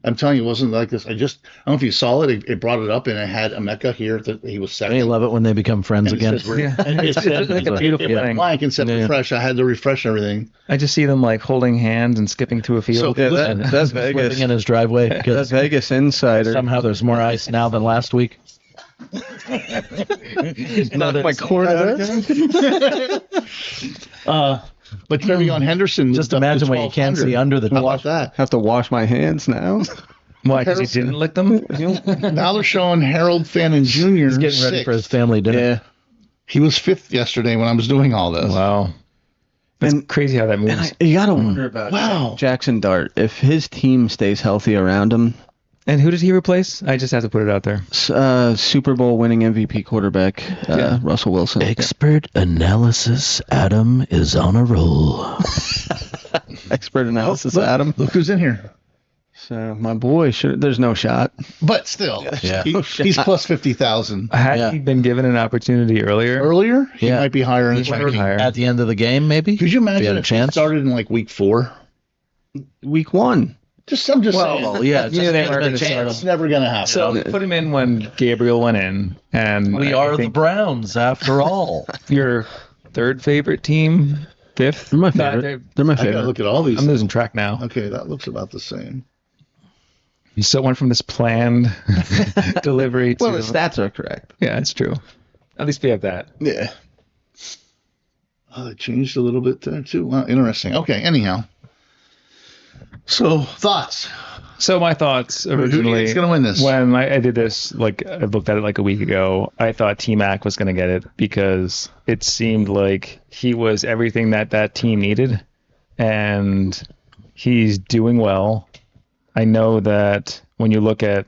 I'm telling you, it wasn't like this. I don't know if you saw it. It brought it up, and it had Emeka here that he was second. They love it when they become friends again. It's like a beautiful thing. Blank and said refresh. I had to refresh everything. I just see them like holding hands and skipping through a field. So that's Vegas in his driveway. That's Vegas Insider. Somehow there's more ice now than last week. Not my corner. But Travion Henderson. Just imagine what you can't see under the top. How about that? Have to wash my hands now. Why? Because he didn't lick them? Now they're showing Harold Fannin Jr. He's getting ready for his family dinner. Yeah. He was 5th yesterday when I was doing all this. Wow. It's And- crazy how that moves. And you got to wonder about Wow. Jackson Dart. If his team stays healthy around him, And who did he replace? I just have to put it out there. Super Bowl winning MVP quarterback Russell Wilson. Expert analysis. Adam is on a roll. Expert analysis, Look, Adam. Look who's in here. So my boy, there's no shot. But still, Yeah. he's plus 50,000. Had Yeah. he been given an opportunity earlier, Earlier, he Yeah. might be higher in he his might be ranking. higher. At the end of the game, maybe. Could you If imagine you had a if he chance? started in like week 4? Week 1. I'm just saying. Well, yeah, it's Yeah, just they it's weren't been gonna start chance. It's never going to happen. So put him in when Gabriel went in, and We I are the think Browns, after all. your third favorite team, 5th. They're my No, favorite. They're my I got to favorite. look at all these. I'm losing track now. Okay, that looks about the same. You still went from this planned delivery to Well, the stats are correct. yeah, it's true. At least we have that. Yeah. Oh, it changed a little bit there too. Wow, interesting. Okay, anyhow. So, thoughts? So my thoughts Who do you originally, think's going to win this? when I did this, like I looked at it like a week ago, I thought T-Mac was going to get it because it seemed like he was everything that team needed, and he's doing well. I know that when you look at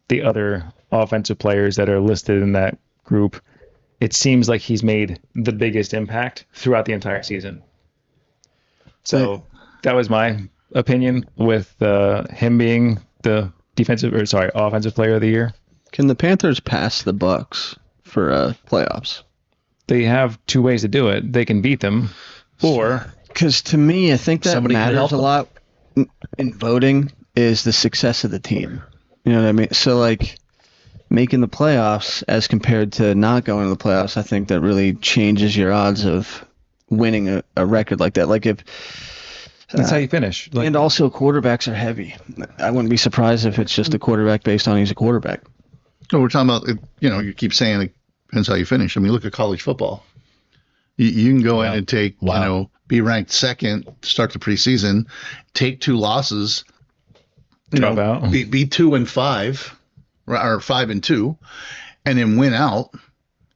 the other offensive players that are listed in that group, it seems like he's made the biggest impact throughout the entire season. So that was my opinion with him being the offensive player of the year. Can the Panthers pass the Bucks for playoffs? They have two ways to do it. They can beat them, or Because to me, I think that Somebody can help matters a them. lot in voting is the success of the team. You know what I mean? So like making the playoffs as compared to not going to the playoffs, I think that really changes your odds of winning a record like that. Like if that's how you finish. Like, and also quarterbacks are heavy. I wouldn't be surprised if it's just a quarterback based on he's a quarterback. No, we're talking about, you keep saying it depends how you finish. I mean, look at college football. You can go in and take, be ranked second, start the preseason, take 2 losses, drop out. be 2-5, or 5-2, and then win out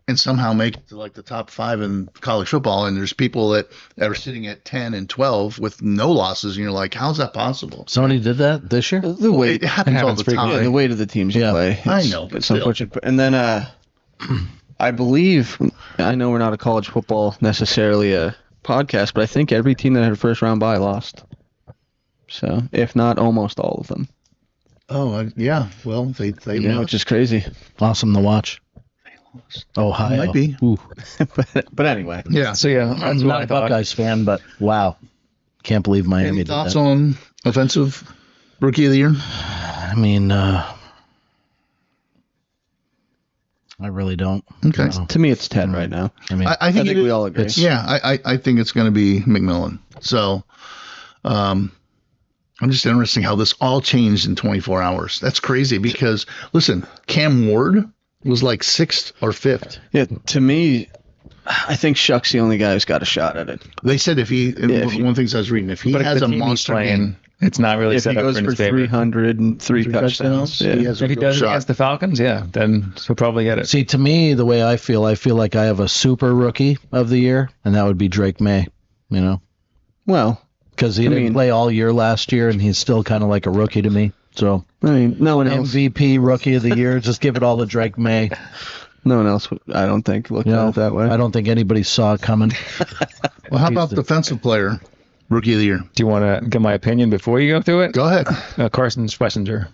and somehow make it to like the top 5 in college football. And there's people that are sitting at 10 and 12 with no losses, and you're like, how's that possible? Somebody did that this year? The weight, It happens all happens the frequently. yeah, the time. weight of the teams you Yeah. play. I It's- know, but it's still. unfortunate. And then I believe, I know we're not a college football necessarily a podcast, but I think every team that had a first round bye lost. So if not almost all of them, Oh, yeah. Well, they which is crazy. Awesome to watch. Ohio. Might be. Ooh. but anyway, Yeah. So yeah, that's I'm what not I a thought. Buckeyes fan, but wow. Can't believe Miami Any did thoughts that. on offensive rookie of the year? I mean, I really don't. Okay. No. to me it's 10 right now. I mean, I I think, think we all agree. Yeah, I think it's going to be McMillan. So, I'm just interesting how this all changed in 24 hours. That's crazy because listen, Cam Ward was like 6th or 5th. Yeah, to me, I think Shuck's the only guy who's got a shot at it. They said if he, if one of the things I was reading, if he But if has the a team he's monster playing, game, it's not really If he set up goes in for his favor. 303 touchdowns, he yeah. has a If he real does it shot. against the Falcons, yeah, then he'll probably get it. see, to me, the way I feel like I have a super rookie of the year, and that would be Drake May, Well, because he I didn't mean- play all year last year, and he's still kind of like a rookie to me. So I mean, no one else. MVP rookie of the year, just give it all to Drake May. No one else, I don't think, looked at it that way. I don't think anybody saw it coming. Well, how about defensive player, rookie of the year? Do you want to get my opinion before you go through it? Go ahead. Carson Schlesinger.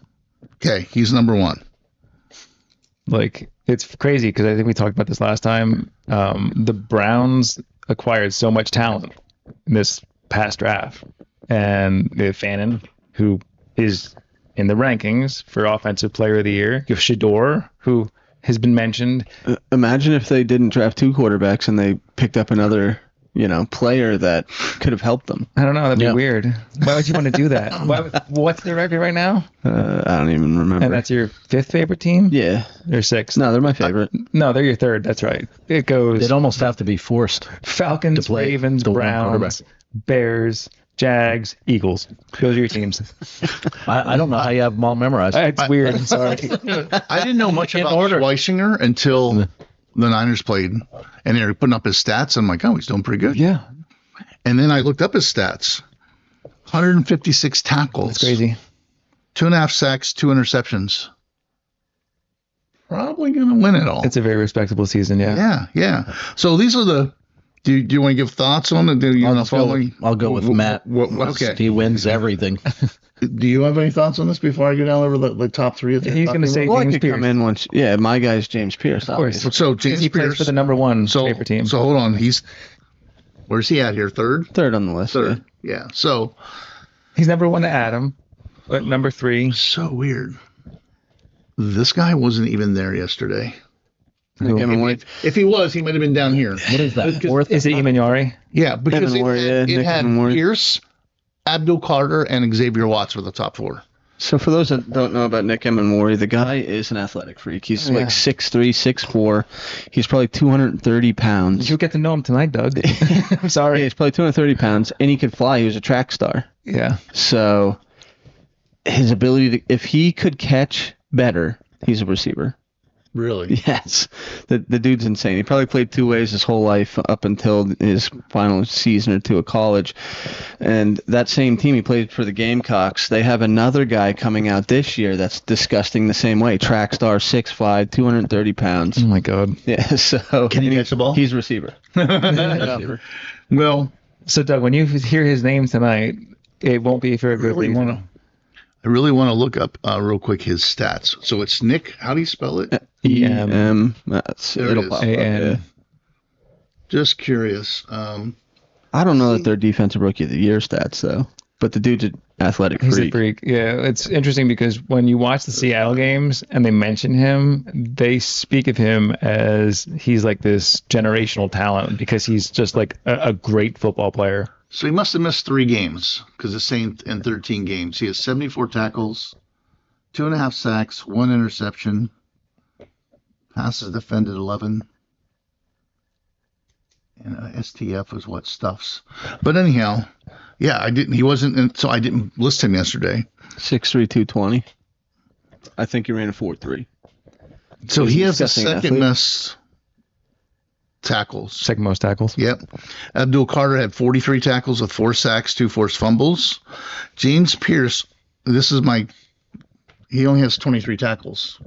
Okay, he's number 1. Like, it's crazy because I think we talked about this last time. The Browns acquired so much talent in this past draft. And they have Fannin, who is in the rankings for Offensive Player of the Year. You have Shador, who has been mentioned. Imagine if they didn't draft 2 quarterbacks and they picked up another, player that could have helped them. I don't know. That'd be Yeah. weird. Why would you want to do that? What's their record right now? I don't even remember. And that's your 5th favorite team? yeah. Or 6th? No, they're my favorite. No, they're your 3rd. That's right. It goes They'd almost have to be forced. Falcons, to play Ravens, the one Browns, quarterback. Bears, Jags, Eagles. Those are your teams. I don't know how you have them all memorized. It's weird. I'm sorry. I didn't know much In about order. Schlesinger until the Niners played, and they're putting up his stats. I'm like, oh, he's doing pretty good. Yeah, And then I looked up his stats: 156 tackles, that's crazy. 2.5 sacks, 2 interceptions. Probably gonna win it all. It's a very respectable season. Yeah. Yeah. So these are the. Do you want to give thoughts on it? Do you want to follow? I'll go with Matt. Okay. He wins everything. Do you have any thoughts on this before I go down over the top 3 of the He's going to say Well, I James could Pierce. come in once. Yeah, my guy's James Pierce. Of course. obviously. So James He plays Pierce for the number one favorite team. So hold on, where's he at here? Third. Third on the list. Third. Yeah. So He's number one to Adam, but number 3. so weird. This guy wasn't even there yesterday. Yeah. Nick Emenway. If he was, he might have been down here. What is that? Fourth? Is it Imanari? Yeah, because Emenway, it Nick had Emenway. Pierce, Abdul Carter, and Xavier Watts were the top 4. So for those that don't know about Nick Emenway, the guy is an athletic freak. He's like 6'3", 6'4". He's probably 230 pounds. You'll get to know him tonight, Doug. I'm sorry. He's probably 230 pounds, and he could fly. He was a track star. Yeah. So his ability to, if he could catch better, he's a receiver. Really? Yes. The dude's insane. He probably played 2 ways his whole life up until his final season or 2 of college. And that same team, he played for the Gamecocks. They have another guy coming out this year that's disgusting the same way. Track star, 6'5", 230 pounds. Oh my God. Yeah, so Can he catch the ball? he's a receiver. Well, So Doug, when you hear his name tonight, it won't be for a good reason. I really want to look up real quick his stats. So it's Nick. How do you spell it? EM. There It'll it pop up. is. A-N. Yeah. Just curious. I don't know that they're defensive rookie of the year stats though, but the dude's an athletic He's freak. a freak. Yeah, it's interesting because when you watch the Seattle games and they mention him, they speak of him as he's like this generational talent because he's just like a great football player. So he must have missed 3 games because it's saying in 13 games. He has 74 tackles, 2.5 sacks, 1 interception, passes defended 11. And STF is what stuffs. But anyhow, yeah, he wasn't, so I didn't list him yesterday. 6'3", 220. I think he ran a 4.3. So he has the Disgusting second athlete. most tackles. Second most tackles. Yep. Abdul Carter had 43 tackles with 4 sacks, 2 forced fumbles. James Pierce, he only has 23 tackles.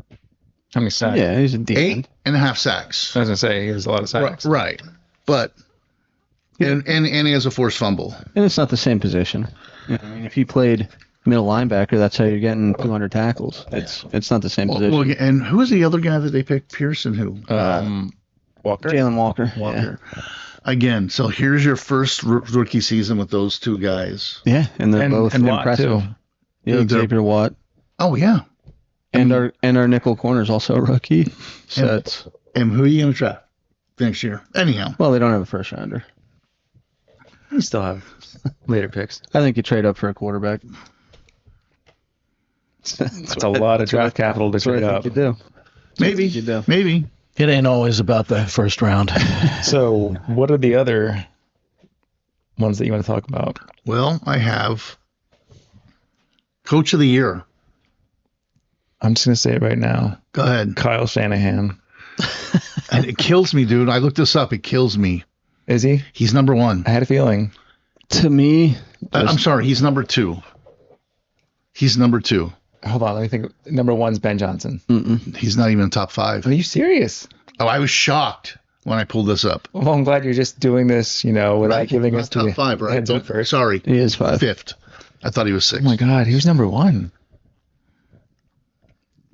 How many sacks? Yeah, he's a decent. 8.5 sacks. I was gonna say he has a lot of sacks. Right. But and he has a forced fumble. And it's not the same position. You know, I mean, if you played middle linebacker, that's how you're getting 200 tackles. It's not the same position. Well, and who was the other guy that they picked? Pearson who? Walker. Jalen Walker. Walker. Again, so here's your first rookie season with those 2 guys. Yeah, and they're And- both and Watt, impressive. too. Yeah, They're- Xavier Watt. Oh yeah. And our nickel corner is also a rookie. So And- it's And who are you gonna draft next year? Anyhow. well, they don't have a first rounder. You still have later picks. I think you trade up for a quarterback. That's a lot of draft capital to That's what trade I up. think you do. Maybe. You do. Maybe. It ain't always about the first round. So, what are the other ones that you want to talk about? Well, I have Coach of the Year. I'm just gonna say it right now. Go ahead. Kyle Shanahan. And it kills me, dude. I looked this up. It kills me. Is he? He's number 1. I had a feeling. To me, I'm sorry. He's number 2. He's number 2. Hold on, let me think. Number one's Ben Johnson. He's not even in top 5. Are you serious? Oh, I was shocked when I pulled this up. Well, I'm glad you're just doing this, without giving Not us top the 5, right? heads up first. Sorry. he is 5. 5th. I thought he was 6th. Oh my God, he was number 1.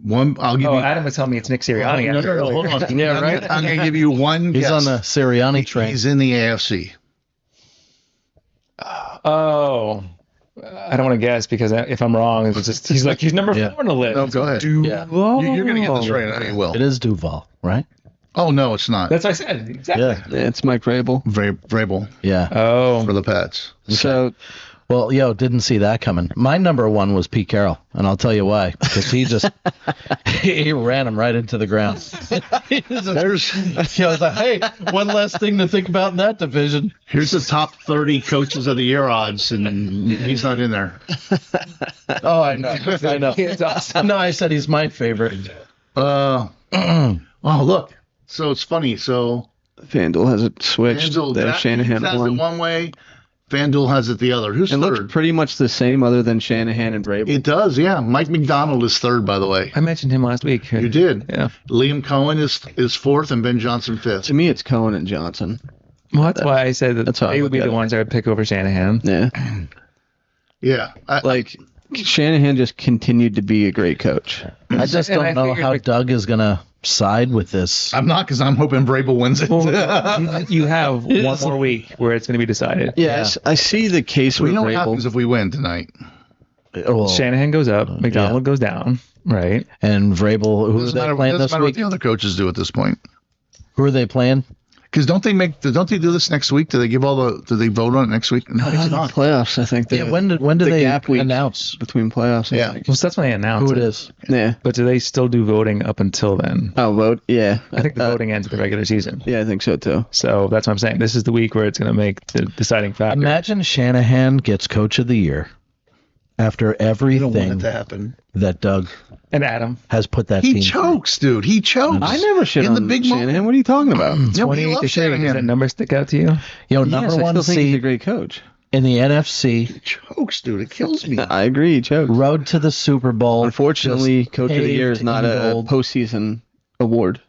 One. I'll give Oh, you. Adam would tell me it's Nick Sirianni. No, hold on. Yeah, right. I'm going to give you one. He's guess. on the Sirianni train. He's in the AFC. Oh, I don't want to guess because if I'm wrong, it's just he's number 4 on the list. No, go ahead. Yeah. You're going to get this right. I know you will. It is Duval, right? Oh no, it's not. That's what I said. Exactly. Yeah. Yeah, it's Mike Vrabel. Vrabel Yeah. Oh, for the Pats. So Well, didn't see that coming. My number 1 was Pete Carroll, and I'll tell you why. Because he just he ran him right into the ground. There's I was like, hey, one less thing to think about in that division. Here's the top 30 coaches of the year odds, and he's not in there. Oh, I know. I know. it's awesome. No, I said he's my favorite. Oh, look. So it's funny. So FanDuel has it switched. FanDuel, There's Shanahan has it one. one way. FanDuel has it the other. Who's It third? looks pretty much the same other than Shanahan and Vrabel. It does, yeah. Mike McDonald is third, by the way. I mentioned him last week. You did. Yeah. Liam Cohen is fourth, and Ben Johnson fifth. To me, it's Cohen and Johnson. Well, that's why I said that That's how I they would look be at the it. ones I would pick over Shanahan. Yeah. Yeah. Like, Shanahan just continued to be a great coach. I just And don't I know figured how Mc- Doug is gonna side with this. I'm not, because I'm hoping Vrabel wins it. You have one more week where it's going to be decided. Yes, I see the case We with know what happens Vrabel. if we win tonight. Well, Shanahan goes up, McDonald goes down, right? and Vrabel, who are Doesn't they matter, playing doesn't this matter what week? the other coaches do at this point. Who are they playing? Because don't they do this next week? Do they vote on it next week? No, it's not. Playoffs, I think. Yeah, when do the they gap week announce between playoffs? I Yeah. think. Well, so that's when they announce who it is? Yeah. But do they still do voting up until then? Oh, vote. Yeah. I think the voting ends with the regular season. Yeah, I think so too. So that's what I'm saying. This is the week where it's going to make the deciding factor. Imagine Shanahan gets Coach of the Year after I don't want everything it to happen. that Doug And Adam. has put that He team chokes, dude. He chokes. I never shit in on the big Shanahan. moment. What are you talking about? Yeah, we 28 love to 3. Does that Shanahan. number stick out to you? through. You know, Yes, number I one still think he's a seed great coach. in the NFC, He chokes, dude. It kills me. I agree, Choke. road to the Super Bowl. Unfortunately, Coach of the Year is paved not in a gold. postseason award.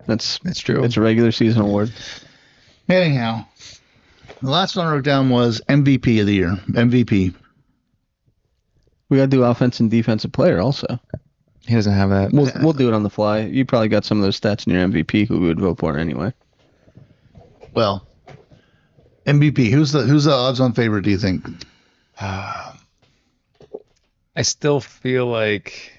That's true. It's a regular season award. Anyhow, the last one I wrote down was MVP of the year. MVP. We got to do offense and defensive player also. He doesn't have that. We'll do it on the fly. You probably got some of those stats in your MVP who we would vote for anyway. Well, MVP. Who's the odds-on favorite? Do you think? I still feel like,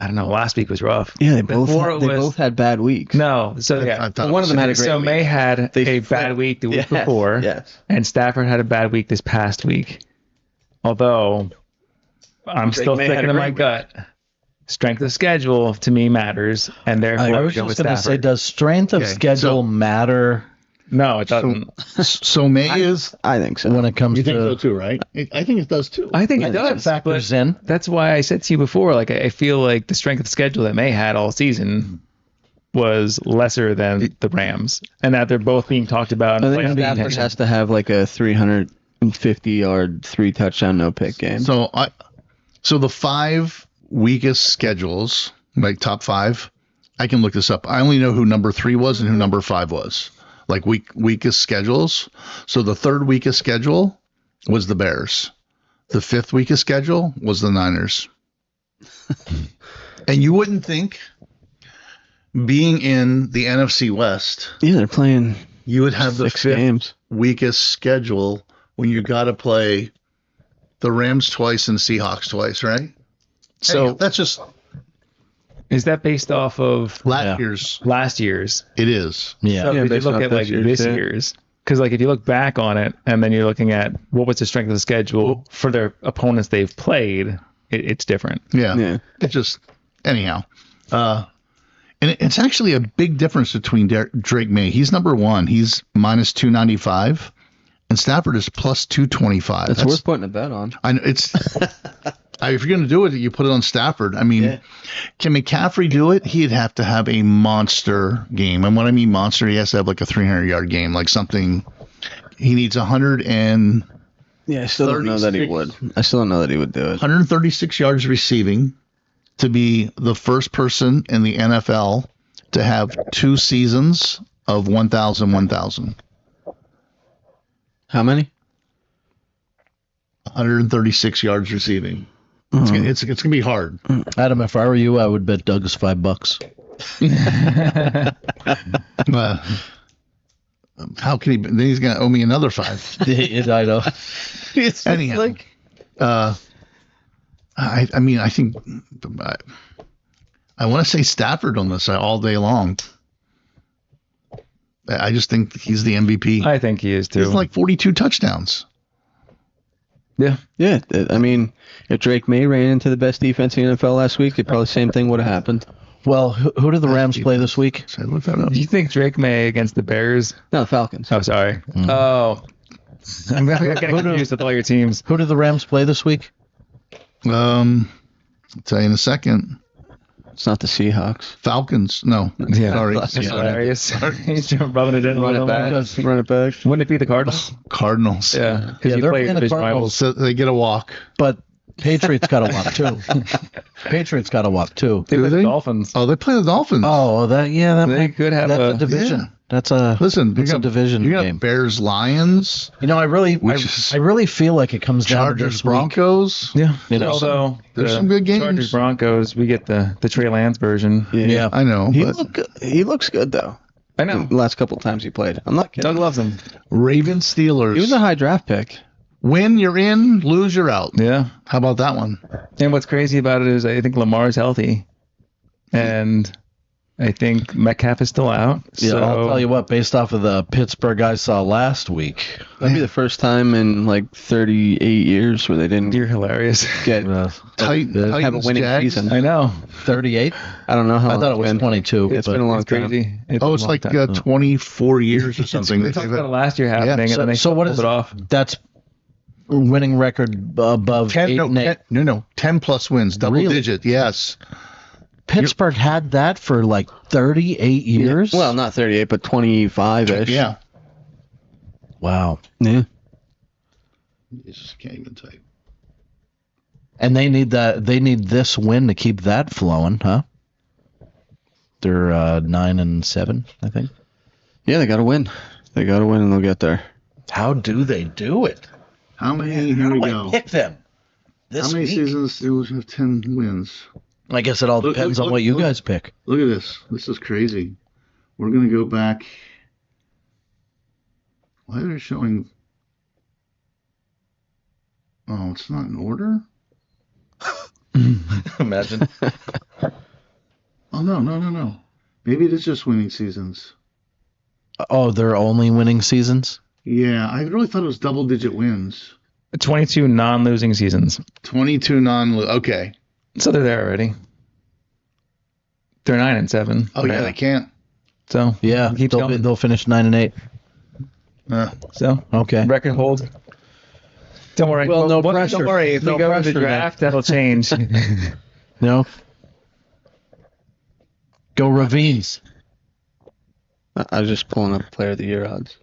I don't know. Last week was rough. Yeah, they Before both had bad weeks. No, so yeah, I thought one of them had a great so week. May had They a bad week the week Yes, before, yes. and Stafford had a bad week this past week. Although I'm still May had sticking a to my great gut. Strength of schedule to me matters, and therefore I was go with just going to say, Stafford. does strength of Okay, schedule so- matter No, it doesn't. So May is. I think so. when it comes You think so to too, right? I think it does too. I think it I think it does. factors but in? That's why I said to you before, like I feel like the strength of schedule that May had all season was lesser than the Rams, and that they're both being talked about. I in think playoff Stafford contention. has to have like a 350-yard, 3-touchdown, no-pick game. So the 5 weakest schedules, like top 5, I can look this up. I only know who number 3 was and who number 5 was. Like weakest schedules. So the 3rd weakest schedule was the Bears. The 5th weakest schedule was the Niners. And you wouldn't think, being in the NFC West, Yeah, they're playing you would have the 6 5th games. weakest schedule when you got to play the Rams twice and Seahawks twice, right? So Anyhow, that's just is that based off of last year's. last year's? It is. yeah. So if you based look off at like this year's, this yeah. year's, because like if you look back on it and then you're looking at what was the strength of the schedule for their opponents they've played, it's different. Yeah. Yeah. It's just anyhow. And it's actually a big difference between Drake May. He's number 1. He's minus 295, and Stafford is plus 225. It's worth putting a bet on. I know it's. If you're going to do it, you put it on Stafford. I mean, can McCaffrey do it? He'd have to have a monster game. And when I mean monster, he has to have like a 300-yard game, like something. He needs 136 Yeah, I still don't know that he would. I still don't know that he would do it. yards receiving to be the first person in the NFL to have 2 seasons of 1,000. How many? 136 yards receiving. It's going to be hard. Adam, if I were you, I would bet Doug's $5. How can he? Then he's going to owe me another 5. I know. Anyhow, I mean, I think I want to say Stafford on this all day long. I just think he's the MVP. I think he is too. He's like 42 touchdowns. yeah. Yeah, I mean, if Drake May ran into the best defense in the NFL last week, it probably the same thing would have happened. Well, who do the Rams play this week? So I looked that up. Do you think Drake May against the Bears? No, the Falcons. Oh, sorry. Oh, I'm getting confused with all your teams. Who do the Rams play this week? I'll tell you in a second. It's not the Seahawks. Falcons. No. Yeah, Sorry. that's Yeah. hilarious. He's rubbing it in. Run it back. Run it back. Wouldn't it be the Cardinals? Cardinals. Yeah, because Yeah, you they're play playing the division Cardinals. rivals. So they get a walk. But Patriots got to walk too. Patriots got to walk too. They Do play they? the Dolphins. Oh, they play the Dolphins. Oh, that They could have that's a- a division. Yeah. That's a Listen, It's a division You got game. Bears, Lions, You know, I really feel like it comes down to Chargers, this week. Broncos. Yeah, You know, although there's the some good games. Chargers Broncos, we get the Trey Lance version. Yeah. I know. He But looks good though. I know. The last couple of times he played. I'm not kidding. Doug loves him. Ravens, Steelers. He was a high draft pick. Win, you're in. Lose, you're out. Yeah, How about that one? and what's crazy about it is I think Lamar's healthy, and I think Metcalf is still out. Yeah, so I'll tell you what, based off of the Pittsburgh I saw last week, That'd be the first time in like 38 years where they didn't you're hilarious. get uh, have a Titans, winning Jags. season. I know. 38. I don't know how I long thought it was been. 22. It's but been a long It's time. crazy. Oh, it's like 24 years or something. They talked about it last year happening, and So, then they so what pulled is it off. That's winning record above 10, 8 no, and 8. 10 plus wins, double Really? digit. Yes. Pittsburgh had that for like 38 years. Well, not 38, but 25-ish. Yeah. Wow. Yeah. You just can't even type. And they need that. They need this win to keep that flowing, huh? They're 9-7, I think. Yeah, they got to win. They got to win and they'll get there. How do they do it? How many? How Here we do I go. pick them? How This many week? seasons do we have 10 wins? I guess it all Look, depends look, on what you look. guys pick. Look at this. This is crazy. We're going to go back. Why are they showing? Oh, it's not in order? Imagine. Oh, no. Maybe it is just winning seasons. Oh, they're only winning seasons? Yeah, I really thought it was double-digit wins. 22 non-losing seasons, 22 okay. so they're there already. They're 9-7. Oh, yeah, they can't. So Yeah, keep going. they'll finish 9-8. So Okay. record hold. Don't worry. Well, no pressure. Don't worry. If No we go to the pressure, draft, that'll change. No. Go Ravines. I was just pulling up player of the year odds.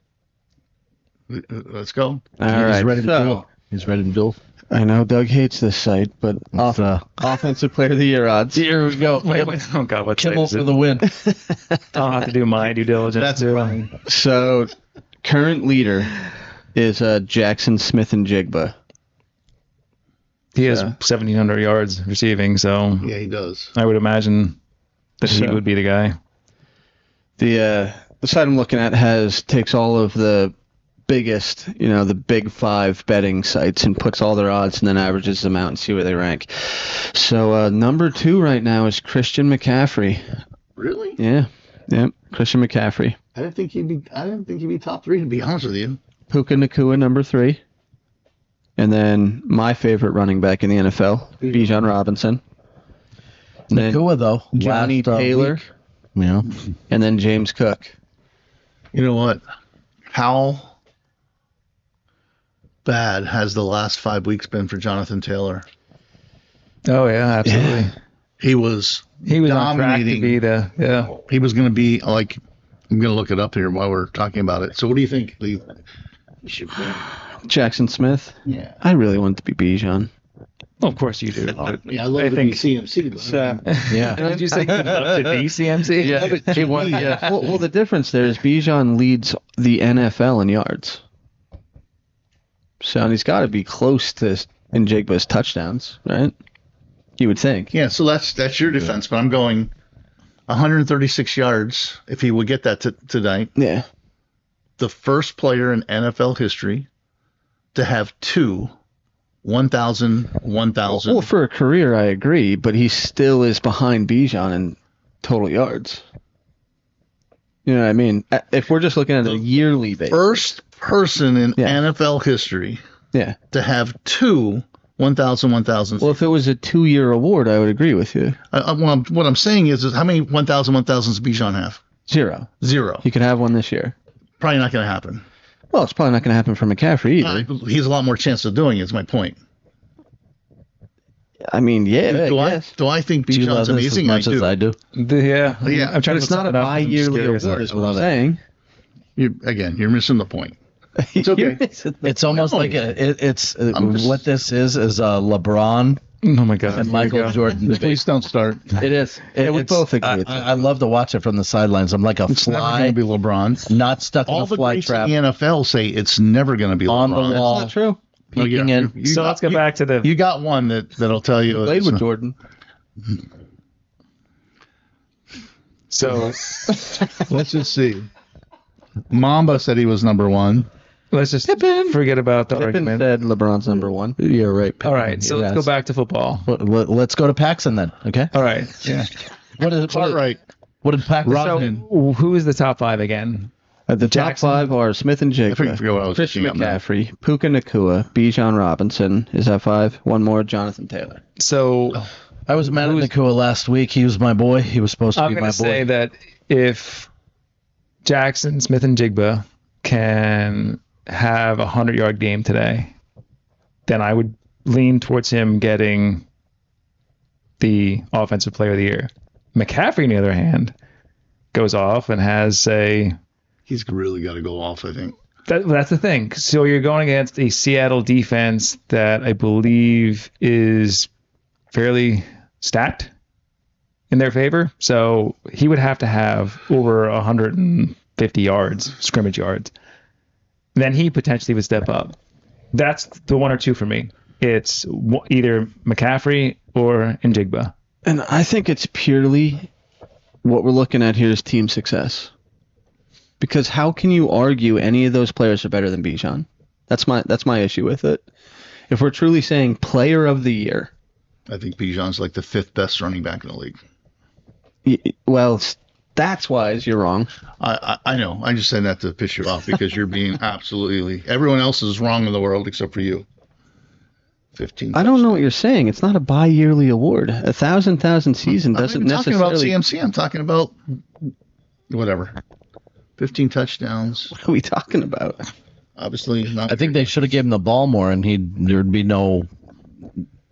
Let's go. All He's right. ready to so, duel. He's ready to duel. I know Doug hates this site, but It's, offensive player of the year odds. here we go. wait. Oh God, what's Kimmel that? for the win. I'll have to do my due diligence. That's too. fine. So, current leader is Jackson Smith and Jigba. He has Yeah. 1,700 yards receiving, so Yeah, he does. I would imagine that he So- would be the guy. The site I'm looking at takes all of the biggest, the big 5 betting sites and puts all their odds and then averages them out and see where they rank. So number 2 right now is Christian McCaffrey. Really? Yeah, Christian McCaffrey. I didn't think he'd be top 3, to be honest with you. Puka Nacua number 3, and then my favorite running back in the NFL, Bijan Robinson. And then Nakua, though. Johnny last, Taylor, week, you know. and then James Cook. You know what? How bad has the last 5 weeks been for Jonathan Taylor? Oh yeah, absolutely. He was He was on track to dominating. be the He was going to be like, I'm going to look it up here while we're talking about it. So what do you think? He should win. Jackson Smith. Yeah. I really want it to be Bijan. Well, of course you do. Yeah, I love I the think- CMC. Yeah. Did you say you love the DCMC? Yeah. Well, the difference there is Bijan leads the NFL in yards. So he's got to be close to Njigba's touchdowns, right? You would think. Yeah, so that's your defense, but I'm going 136 yards if he would get that tonight. Yeah. The first player in NFL history to have 2 1,000. Well, for a career, I agree, but he still is behind Bijan in total yards. You know what I mean? If we're just looking at a yearly basis. First person in Yeah. NFL history Yeah. to have 2 1,000. Well, if it was a 2-year award, I would agree with you. What I'm saying is how many 1,000 does Bijan have? 0. 0. He could have one this year. Probably not going to happen. Well, it's probably not going to happen for McCaffrey either. He's a lot more chance of doing it, is my point. I mean, yeah. Do I think Do you love Bijan's this amazing? as much as I do? Yeah. Yeah, I'm trying But it's to not a look something up. I'm bi-yearly curious. award, is what I'm Love it. saying. You're missing the point. It's okay. It's almost like what this is a LeBron Oh my God. and Michael Jordan debate. Please don't start. It is. Yeah, we both agree. I love to watch it from the sidelines. I'm like a It's never fly, going to be LeBron. not stuck All in a the fly greats trap. in the NFL say it's never going to be On the LeBron. wall. That's not true. Peeking in. So let's get back to the. You got one that'll tell you. Played it's with not- Jordan. So Let's just see. Mamba said he was number one. let's just forget about the Pippen argument. said LeBron's number one. You're right. All right. So let's go back to football. Let's go to Paxson then. Okay. All right. Yeah. Right. What did Paxson? So who is the top five again? The Jackson. top 5 are Smith and I forget what I Jigba, was Christian looking up now. McCaffrey, Puka Nakua, Bijan Robinson. Is that 5? One more, Jonathan Taylor. So I was mad at Nakua last week. He was my boy. He was supposed to I'm be going my to say boy. that if Jackson, Smith, and Jigba can have a 100-yard game today, then I would lean towards him getting the Offensive Player of the Year. McCaffrey, on the other hand, goes off and has He's really got to go off, I think. that's the thing. So you're going against a Seattle defense that I believe is fairly stacked in their favor. So he would have to have over 150 yards, scrimmage yards. Then he potentially would step up. That's the one or two for me. It's either McCaffrey or Njigba. And I think it's purely what we're looking at here is team success. Because how can you argue any of those players are better than Bijan? That's my issue with it. If we're truly saying player of the year, I think Bijan's like the 5th best running back in the league. well, stats wise, you're wrong. I know. I just said that to piss you off because you're being absolutely. Everyone else is wrong in the world except for you. 15. I don't know what you're saying. It's not a bi-yearly award. 1,000 season doesn't I'm not talking about necessarily. CMC. I'm talking about whatever. 15 touchdowns. What are we talking about? Obviously not. I think they should have given him the ball more, and there'd be no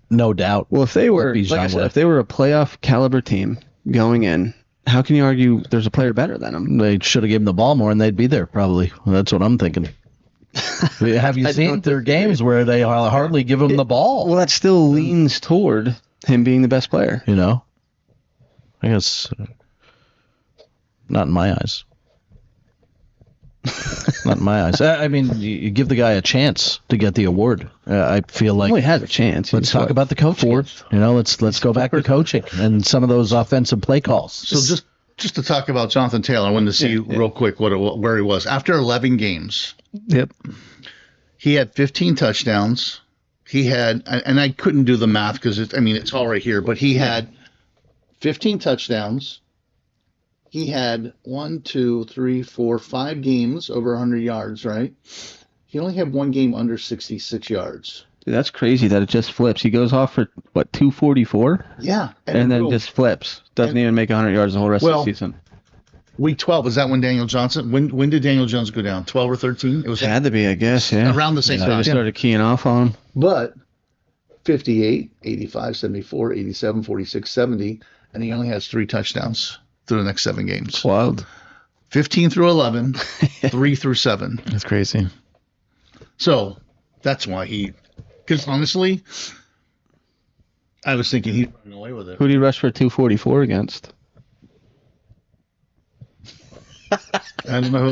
doubt. Well, if they were, Bijan like I said, would. if they were a playoff caliber team going in, how can you argue there's a player better than them? They should have given him the ball more, and they'd be there probably. That's what I'm thinking. Have you seen their games where they hardly give him the ball? Well, that still leans toward him being the best player. You know, I guess not in my eyes. Not in my eyes. I mean, you give the guy a chance to get the award. I feel like Well, he has a chance. let's He's talk what, about the coaching. fourth? You know, let's go back to coaching and some of those offensive play calls. So just to talk about Jonathan Taylor, I wanted to see real quick where he was after 11 games. Yep. He had 15 touchdowns. He had, and I couldn't do the math because it's all right here, but he had 15 touchdowns. He had 5 games over 100 yards, right? He only had one game under 66 yards. Dude, that's crazy that it just flips. He goes off for, 244? Yeah. And then just flips. Doesn't even make 100 yards the whole rest of the season. Week 12, is that when Daniel Johnson, when did Daniel Jones go down? 12 or 13? It was It had to be, I guess, yeah. around the same They time. just started keying off on him. But 58, 85, 74, 87, 46, 70, and he only has 3 touchdowns through the next 7 games. Wild. 15 through 11, 3 through 7. That's crazy. So that's why because honestly, I was thinking he's running away with it. Who did he rush for 244 against? I don't know who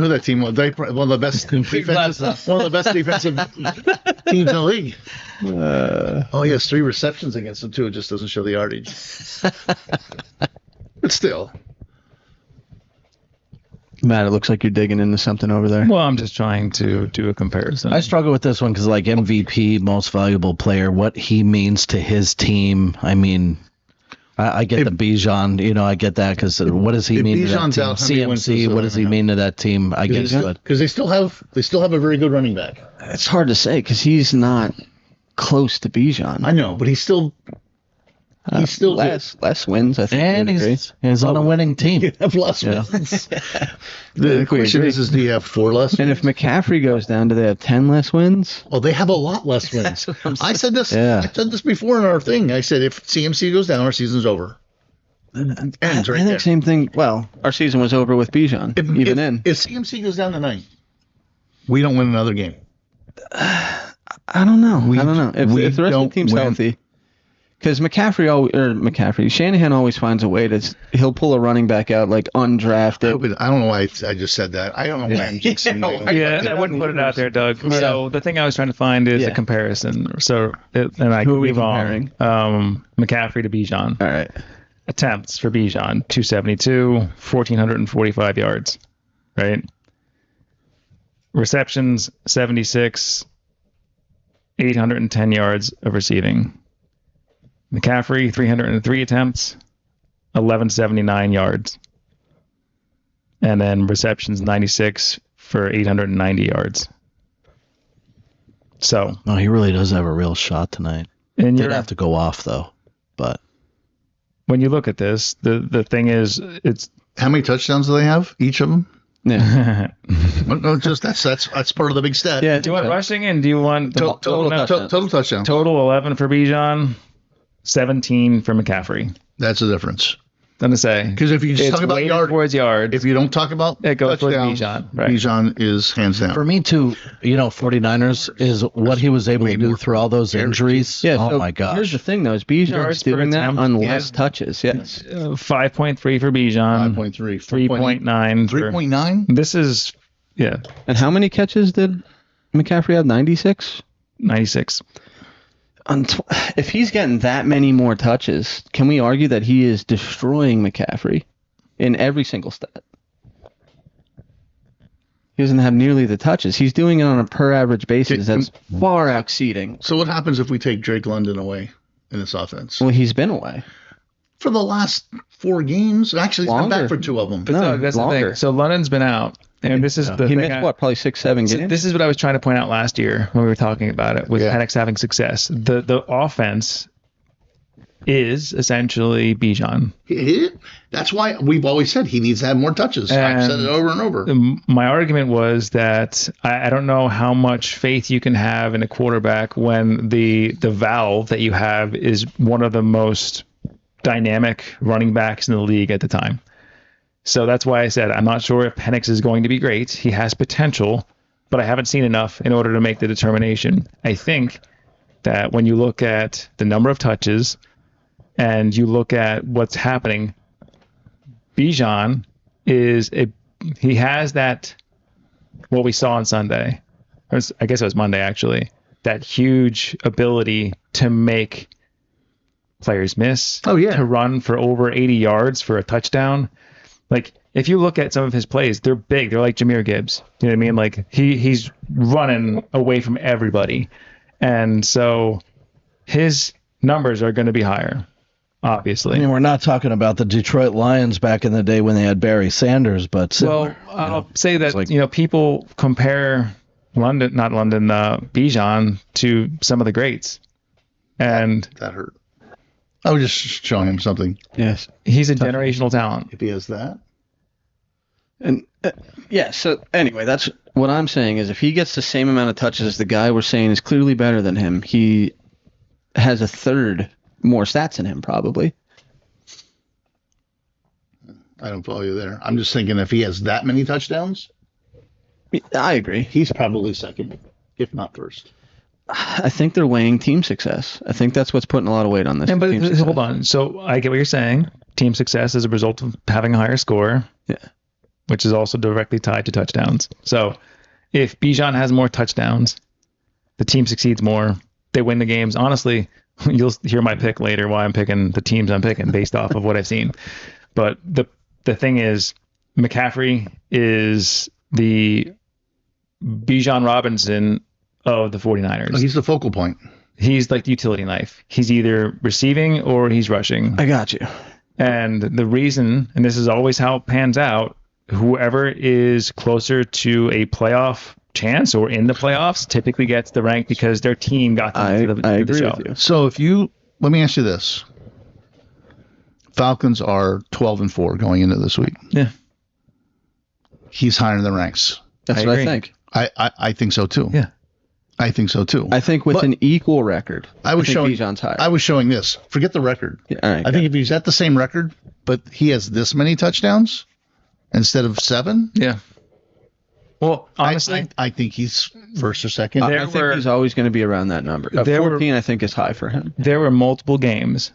that team was. They one of the best defensive, one of the best defensive teams in the league. Oh, he has 3 receptions against them too. It just doesn't show the yardage. But still, Matt, it looks like you're digging into something over there. Well, I'm just trying to do a comparison. I struggle with this one because, like, MVP, most valuable player, what he means to his team. I mean, I get the Bijan, I get that because what does he mean to that Bijan's team? out, how many wins CMC, does what does he have? mean to that team? I get it. because they still have a very good running back. It's hard to say because he's not close to Bijan. I know, but he's still. He's still less wins, I think. And he's on a winning team. have less wins. The question is, do you have 4 less And wins? if McCaffrey goes down, do they have 10 less wins? Oh, they have a lot less wins. I said this. Yeah. I said this before in our thing. I said if CMC goes down, our season's over. Ends right I there. think same thing. Well, our season was over with Bijan, If CMC goes down tonight, we don't win another game. I don't know. I don't know. If the rest of the team's healthy. Because Shanahan always finds a way he'll pull a running back out like undrafted. I don't know why I just said that. I don't know why I'm jinxing it. Yeah, I wouldn't put it out there, Doug. So the thing I was trying to find is a comparison. So and I Who are could we be wrong. McCaffrey to Bijan. All right. Attempts for Bijan 272, 1,445 yards, right? Receptions 76, 810 yards of receiving. McCaffrey 303 attempts, 1,179 yards, and then receptions 96 for 890 yards. So, No, he really does have a real shot tonight. and Did have to go off though, but when you look at this, the thing is, it's How many touchdowns do they have? Each of them? Yeah. No, just that's part of the big stat. Yeah. do you want rushing and do you want the Total touchdowns. Total touchdown. total 11 for Bijan, 17 for McCaffrey? That's the difference. I'm gonna say Because if you just it's talk about weighted yards, towards if you don't talk about it goes towards touchdowns, Bijan, right? Bijan is hands down. for me too, 49ers is what he was able to do through all those injuries. Yeah. Oh so my gosh. Here's the thing, though, is Bijan's Yards per doing that attempt, on yeah. less touches. Yes. 5.3 for Bijan, 5.3. 3.9 for 3.9? this is And how many catches did McCaffrey have? 96. 96. If he's getting that many more touches, can we argue that he is destroying McCaffrey in every single stat? He doesn't have nearly the touches. He's doing it on a per average basis. That's far exceeding. So what happens if we take Drake London away in this offense? Well, he's been away. For the last 4 games, actually, I'm Longer. back for 2 of them. But No, Doug, that's the longer. thing. So London's been out, and this is the He thing. missed probably 6-7 So games. this is what I was trying to point out last year when we were talking about it with Yeah. Penix having success. The offense is essentially Bijan. That's why we've always said he needs to have more touches. I've said it over and over. My argument was that I don't know how much faith you can have in a quarterback when the valve that you have is one of the most dynamic running backs in the league at the time. So that's why I said I'm not sure if Penix is going to be great. He has potential, but I haven't seen enough in order to make the determination. I think that when you look at the number of touches and you look at what's happening, Bijan he has that, what we saw on Sunday, I guess it was Monday actually, that huge ability to make players miss. Oh, yeah. To run for over 80 yards for a touchdown. Like, if you look at some of his plays, they're big. They're like Jahmyr Gibbs. You know what I mean? Like, he's running away from everybody. And so his numbers are going to be higher, obviously. I mean, we're not talking about the Detroit Lions back in the day when they had Barry Sanders, but similar, Well, I'll say that, like- people compare Bijan to some of the greats. And That hurt. I was just showing him something. Yes. he's a generational talent. If he has that. And yeah, so anyway, that's what I'm saying is if he gets the same amount of touches as the guy we're saying is clearly better than him, he has a third more stats than him probably. I don't follow you there. I'm just thinking if he has that many touchdowns, I agree. he's probably second, if not first. I think they're weighing team success. I think that's what's putting a lot of weight on this. And but team success. hold on. So I get what you're saying. Team success is a result of having a higher score. Yeah. Which is also directly tied to touchdowns. So if Bijan has more touchdowns, the team succeeds more. They win the games. Honestly, you'll hear my pick later why I'm picking the teams I'm picking based off of what I've seen. But the thing is, McCaffrey is the Bijan Robinson of the 49ers. He's the focal point. He's like the utility knife. He's either receiving or he's rushing. I got you. And the reason, and this is always how it pans out, whoever is closer to a playoff chance or in the playoffs typically gets the rank because their team got them to the I to the agree show. with you. So let me ask you this. Falcons are 12-4 going into this week. Yeah. He's higher in the ranks. That's I what I agree. think. I think so too. Yeah. I think so too. I think with But an equal record, I was think showing Bijan's higher. I was showing this. Forget the record. Yeah, all right, I think if he's at the same record, but he has this many touchdowns instead of 7, Yeah. Well, honestly, I think he's first or second. There I think were- he's always going to be around that number. There were- 14, I think, is high for him. there were multiple games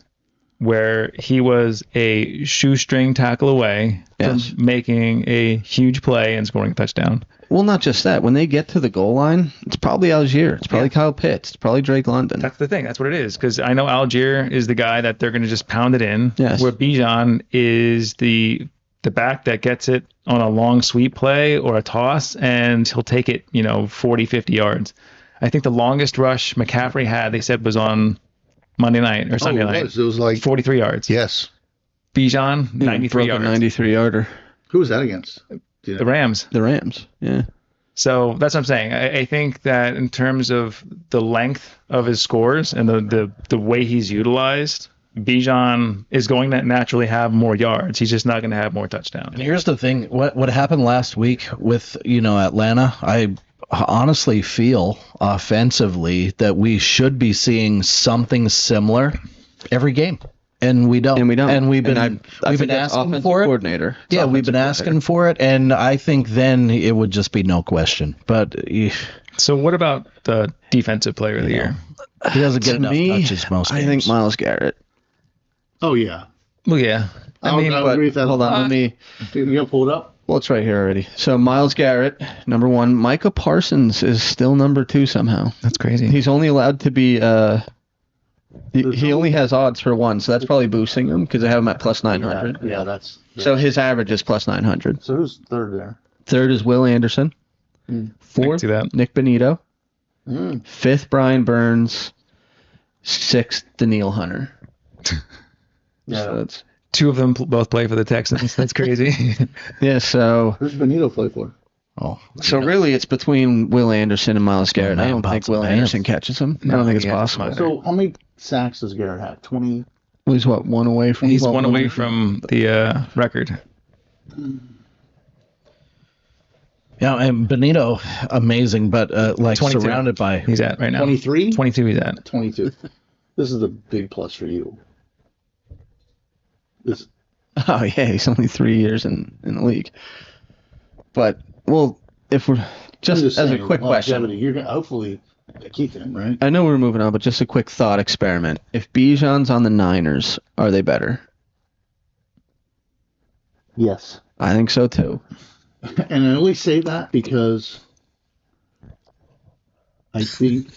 where he was a shoestring tackle away Yes. from making a huge play and scoring a touchdown. Well, not just that. When they get to the goal line, it's probably Algier. It's probably Kyle Pitts. It's probably Drake London. That's the thing. That's what it is. Because I know Algier is the guy that they're going to just pound it in. Yes. Where Bijan is the back that gets it on a long sweep play or a toss, and he'll take it, 40, 50 yards. I think the longest rush McCaffrey had, they said, was on Monday night or Sunday night. It was like 43 yards. yes. Bijan, 93 broke yards. a 93-yarder. Who was that against? The Rams. The Rams. Yeah. So that's what I'm saying. I think that in terms of the length of his scores and the way he's utilized, Bijan is going to naturally have more yards. He's just not going to have more touchdowns. And here's the thing: what happened last week with Atlanta? I honestly feel offensively that we should be seeing something similar every game, and we don't. And we don't. And we've been I we've think been that's asking offensive for it. coordinator. It's Yeah, we've been offensive asking for it, and I think then it would just be no question. But he So what about the defensive player of the year? doesn't get To enough me, touches most I games. think Myles Garrett. Oh yeah. Well, yeah. I mean, I'll But agree with that. hold on, let me. You gonna pull it up? Well, it's right here already. So Myles Garrett, number 1. Micah Parsons is still number 2 somehow. that's crazy. He's only allowed to be. He only has odds for 1, so that's probably boosting him because I have him at plus 900. Yeah, that's. So his average is plus 900. So who's third there? Third is Will Anderson. I can Fourth, see that. Nick Benito. Mm. Fifth, Brian Burns. Sixth, Daniil Hunter. Yeah. So that's, Two of them both play for the Texans. That's crazy. yeah, so Who's Benito play for? really it's between Will Anderson and Miles Garrett. I man, don't think pots Will and Anderson catches him. I don't think it's yeah, possible. So how many sacks does Garrett have? 20. Well, he's what, one away from He's one away from the record. Yeah, and Benito, amazing, but 22. surrounded by He's at right now. 23? 22 he's at. 22. This is a big plus for you. This. Oh yeah, he's only 3 years in the league. But well, if we're just as a quick question, You're gonna hopefully keep him, right? I know we're moving on, but just a quick thought experiment. If Bijan's on the Niners, are they better? Yes. I think so too. And I only say that because I think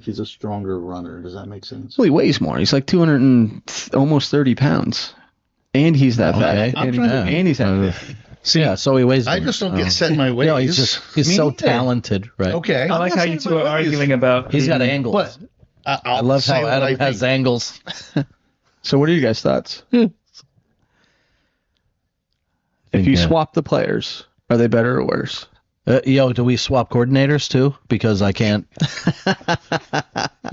he's a stronger runner. Does that make sense? Well, he weighs more. He's like 200 and almost 30 pounds, and he's that Okay. fat. I'm And, trying to- and he's that. So, yeah, so he weighs. I more. just don't get set in my ways. No, he's Me so neither. talented, right? Okay. I like how you two are arguing about. He's got angles. But I love how Adam has angles. So, what are you guys' thoughts? If you swap the players, are they better or worse? Do we swap coordinators too? Because I can't.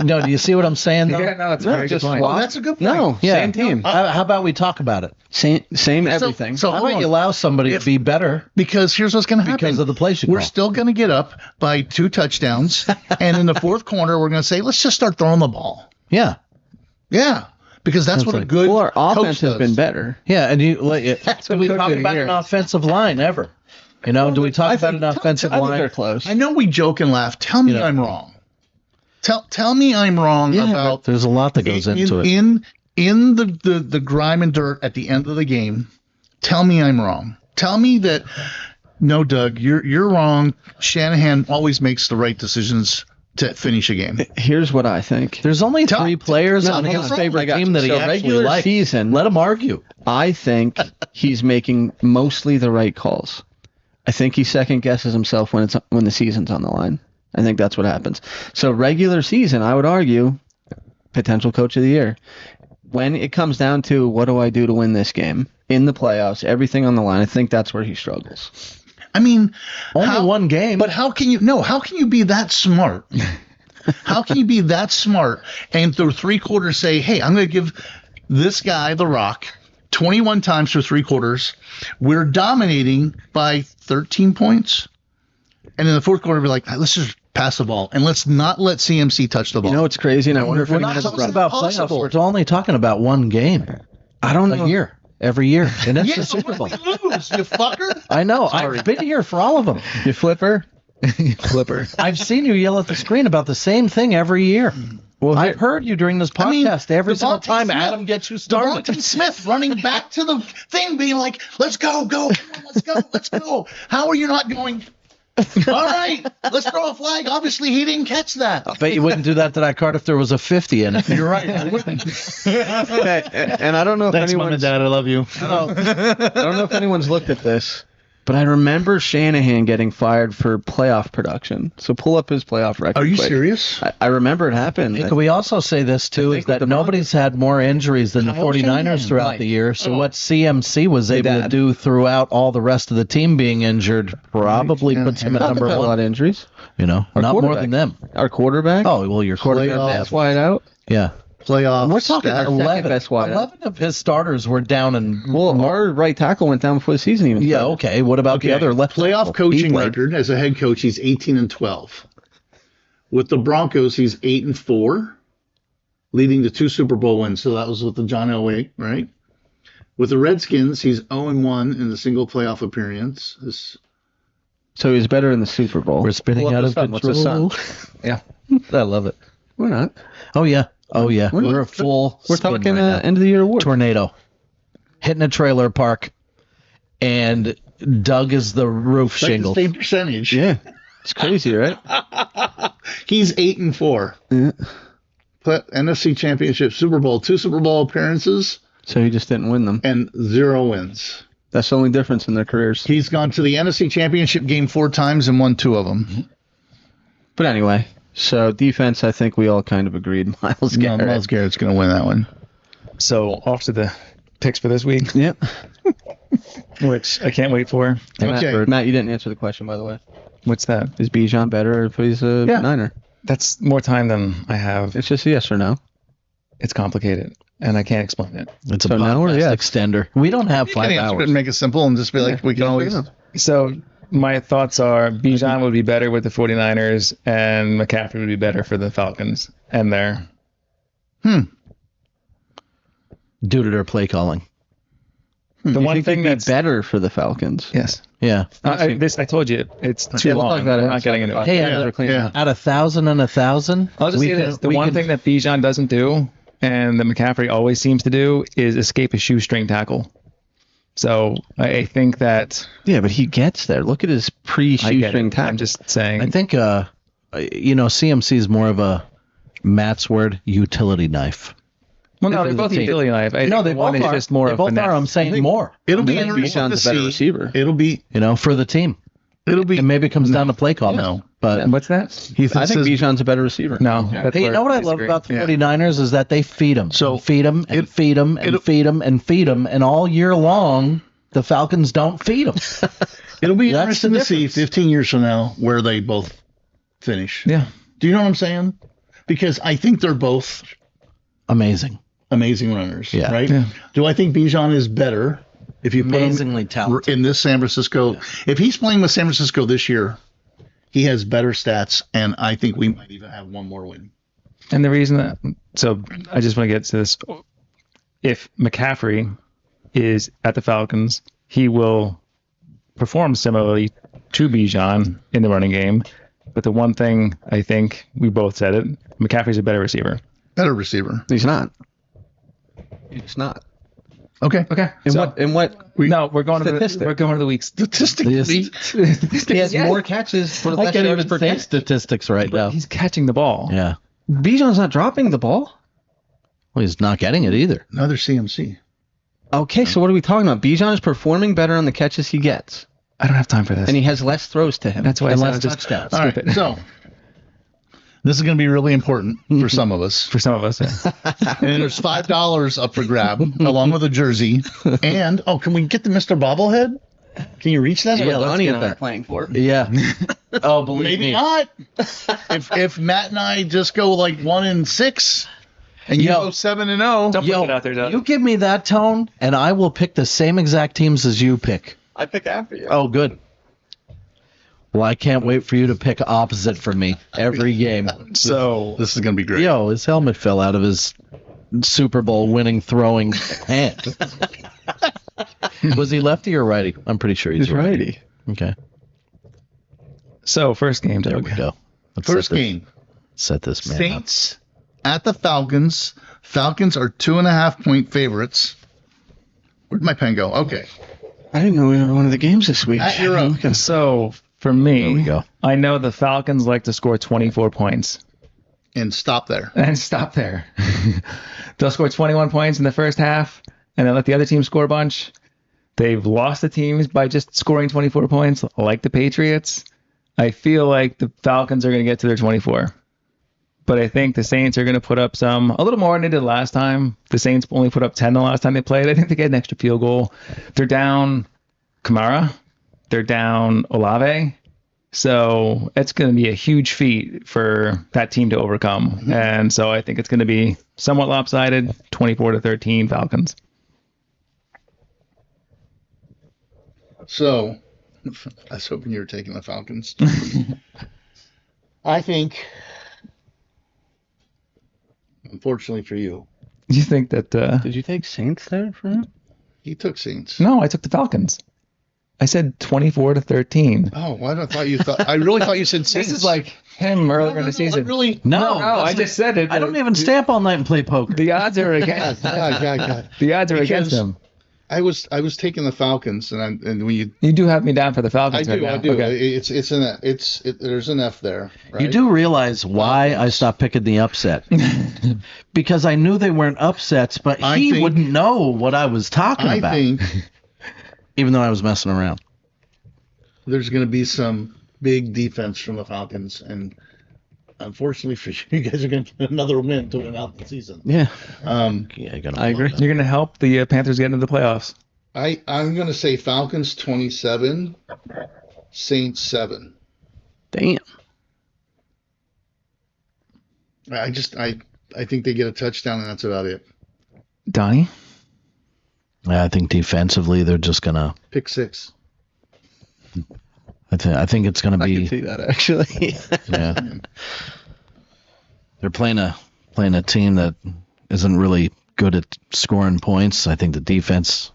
No, do you see what I'm saying? Though? Yeah, no, that's a No, very good just point. swap. Well, that's a good point. No, Yeah. same team. How about we talk about it? Same everything. So How hold about you on. allow somebody to be better Because here's what's going to happen. because of the place you We're call? still going to get up by 2 touchdowns, and in the fourth quarter, we're going to say, let's just start throwing the ball. Yeah, Yeah, because that's what a like- good well, our offense coach has been does. better. yeah, and do what we Cook talk did about here. an offensive line ever? Do we talk about an offensive I think they're line? close. I know we joke and laugh. Tell me You know. I'm wrong. Tell me I'm wrong Yeah, about There's a lot that goes into it. in the grime and dirt at the end of the game. Tell me I'm wrong. Tell me that no, Doug, you're wrong. Shanahan always makes the right decisions to finish a game. Here's what I think. There's only Tell- 3 players No, on hold his on. favorite I got team you. that he So actually regular likes. season- Let him argue. I think he's making mostly the right calls. I think he second guesses himself when the season's on the line. I think that's what happens. So regular season, I would argue, potential coach of the year. When it comes down to what do I do to win this game in the playoffs, everything on the line, I think that's where he struggles. I mean, Only one game. But how can you be that smart? How can you be that smart and through 3 quarters say, hey, I'm going to give this guy, The Rock, 21 times for 3 quarters. We're dominating by 13 points. And in the fourth quarter, we're like, let's just pass the ball and let's not let CMC touch the ball. You know what's crazy, and I wonder if We're anyone not has a talking problem. about playoffs. Possible. We're only talking about one game I don't know. a year, every year, and that's yeah, the so Super Bowl. when we lose, you fucker. I know. I've been here for all of them. You flipper. Flipper. I've seen you yell at the screen about the same thing every year. Well, I've heard you during this podcast every single Devontae time Smith- Adam gets you started. Devontae Smith running back to the thing, being like, let's go, come on, let's go. How are you not going? All right, let's throw a flag. Obviously, he didn't catch that. I bet you wouldn't do that to that card if there was a 50 in it. You're right. I wouldn't. and I don't know if Thanks, Mom anyone's and Dad. I love you. I don't know if anyone's looked at this, but I remember Shanahan getting fired for playoff production. So pull up his playoff record. Are you quick. serious? I remember it happened. Can we also say this too, I is think with that the nobody's had more injuries than the Kyle 49ers Shanahan, throughout right. the year. So what CMC was able to Dad. do throughout all the rest of the team being injured probably Yeah. puts him at Not number a lot one. of injuries. You know, Our not more quarterback. than them. Our quarterback. Oh, well, your quarterback. Playoff. That's wide out. Yeah. Playoff. We're talking stat. 11, best wide out. 11 of his starters were down in. Well, our right tackle went down before the season even Yeah, started. okay. What about the other left? playoff tackle? coaching He played. record as a head coach? He's 18-12. With the Broncos, he's 8-4, leading to 2 Super Bowl wins. So that was with the John Elway, right? With the Redskins, he's 0-1 in the single playoff appearance. So he was better in the Super Bowl. We're spinning Pull up out the of sun. What's the control. sun? Yeah. I love it. We're not. Oh yeah. Oh yeah. We're- We're a full. We're spin talking right now. end of the year award. Tornado hitting a trailer park, and Doug is the roof Like the shingle. same percentage. Yeah, it's crazy, right? He's 8-4. Yeah. NFC Championship, Super Bowl, 2 Super Bowl appearances, So he just didn't win them. and 0 wins. That's the only difference in their careers. He's gone to the NFC Championship game 4 times and won 2 of them. But anyway, so defense, I think we all kind of agreed. Myles No, Garrett. Myles Garrett's going to win that one. So off to the picks for this week, Yep. which I can't wait for. Okay. Matt, you didn't answer the question, by the way. What's that? Is Bijan better if he's a Yeah. Niner? That's more time than I have. It's just a yes or no. It's complicated, and I can't explain it. It's a So now we're- podcast yeah. extender. We don't have You 5 can answer it hours. and make it simple and just be like, we can always. So my thoughts are Bijan would be better with the 49ers, and McCaffrey would be better for the Falcons and their. Due to their play calling. The You one think thing he'd be that's better for the Falcons. yes. Yeah. I told you it's too Yeah, we'll long. talk about it I'm not outside getting the into it. Hey, Yeah, They're cleaning yeah. up. At 1,000 and 1,000. I'll just say this: the one thing that Bijan doesn't do, and that McCaffrey always seems to do, is escape a shoestring tackle. So I think that Yeah, but he gets there. Look at his I get pre-shoestring it. tackle. I'm just saying. I think, CMC is more of a Matt's word utility knife. well, no, for they're the both team. utility knife. I No, think they the one both is are. just more They of both finesse. are. I'm saying more. It'll be I think interesting to Bijan's a better see. receiver. It'll be. For the team. It'll be. And maybe it comes down to play calling. No. But What's that? Heath I think says- Bijan's a better receiver. No. That's hey, you where know what I love disagree. about the Yeah. 49ers is that they feed them. So, feed them and feed them and feed them and feed them. And all year long, the Falcons don't feed them. It'll be That's interesting the to see difference. 15 years from now where they both finish. Yeah. Do you know what I'm saying? Because I think they're both Amazing. amazing runners. Yeah. Right? Yeah. Do I think Bijan is better if you put him Amazingly talented. in this San Francisco? If he's playing with San Francisco this year, he has better stats, and I think we might even have one more win. And the reason that, so I just want to get to this. If McCaffrey is at the Falcons, he will perform similarly to Bijan in the running game. But the one thing I think we both said it, McCaffrey's a better receiver. Better receiver. He's not. He's not. Okay. Okay. In So, what? no, we're going Statistic. to the weeks. Statistically, He has more catches for I less can't yards even per say catch. statistics right now. He's catching the ball. Yeah. Bijan's not dropping the ball. Well, he's not getting it either. another CMC. Okay, so what are we talking about? Bijan is performing better on the catches he gets, I don't have time for this. and he has less throws to him. That's why I And said less I'll just touchdowns. All right. skip it. So this is going to be really important for some of us. For some of us, yeah. And there's $5 up for grab, along with a jersey. And can we get the Mr. Bobblehead? Can you reach that? That's what let's Lonnie get and I are that. playing for. Yeah. Oh, believe Maybe me. not. If Matt and I just go like 1-6, And you Yo. go 7-0. Don't put it out there, Doug. You give me that tone, and I will pick the same exact teams as you pick. I pick after you. Oh, good. Well, I can't wait for you to pick opposite from me every game. So This is gonna be great. Yo, his helmet fell out of his Super Bowl winning throwing hand. Was he lefty or righty? I'm pretty sure he's He's righty. Okay, first game, there Doug. we go. Let's First set this- game, Set this man up. Saints at the Falcons. Falcons are 2.5-point favorites. Where'd my pen go? Okay. I didn't know we were one of the games this week. At your own. So for me, There we go. I know the Falcons like to score 24 points And stop there. and stop there. They'll score 21 points in the first half and then let the other team score a bunch. They've lost the teams by just scoring 24 points, like the Patriots. I feel like the Falcons are going to get to their 24. But I think the Saints are going to put up a little more than they did last time. The Saints only put up 10 the last time they played. I think they get an extra field goal. They're down Kamara. They're down Olave. So it's going to be a huge feat for that team to overcome. And so I think it's going to be somewhat lopsided, 24-13 Falcons. So, I was hoping you were taking the Falcons. I think, unfortunately for you, You think that? Did you take Saints there for him? he took Saints. No, I took the Falcons. I said 24-13. Oh, why did I thought you thought? I really thought you said Saints. This is like him earlier in the season. Really? No, No, I just said it. I don't even stay up all night and play poker. The odds are against. God. The odds are against Because- him. I was taking the Falcons, and when you, You do have me down for the I Falcons right do, now. I do. Okay. There's an F there. Right? You do realize why I stopped picking the upset? Because I knew they weren't upsets, but I he think- wouldn't know what I was talking I about, think even though I was messing around. there's going to be some big defense from the Falcons, and unfortunately for you, you guys are going to get another win to win out the season. Yeah. Yeah, you're gonna I agree. love that. You're going to help the Panthers get into the playoffs. I'm going to say Falcons 27, Saints 7. Damn. I think they get a touchdown, and that's about it. Donnie? Yeah, I think defensively they're just gonna. Pick 6. I think it's gonna I can be. see that actually. Yeah. They're playing a team that isn't really good at scoring points. I think the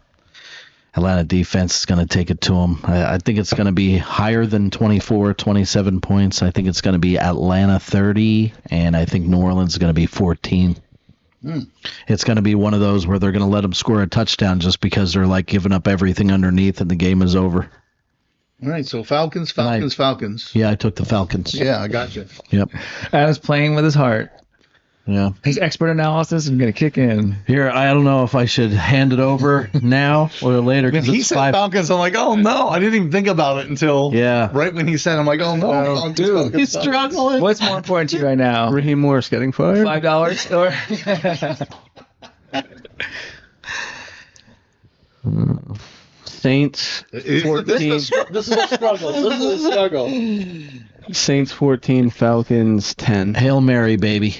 Atlanta defense is going to take it to them. I think it's going to be higher than 24, 27 points. I think it's going to be Atlanta 30, and I think New Orleans is going to be 14. It's going to be one of those where they're going to let them score a touchdown just because they're like giving up everything underneath and the game is over. All right, so Falcons. Yeah, I took the Falcons. Yeah, I got you. Yep. Adam's playing with his heart. Yeah. His expert analysis is going to kick in. Here, I don't know if I should hand it over now or later because He it's said 5. Falcons. I'm like, oh no, I didn't even think about it until Yeah. right when he said. I'm like, oh no, Falcons, dude, Falcons, He's Falcons. struggling. What's more important to you right now? Raheem Morris getting fired. $5 or Saints This 14. is a struggle. This is a struggle. Saints 14. Falcons 10. Hail Mary, baby.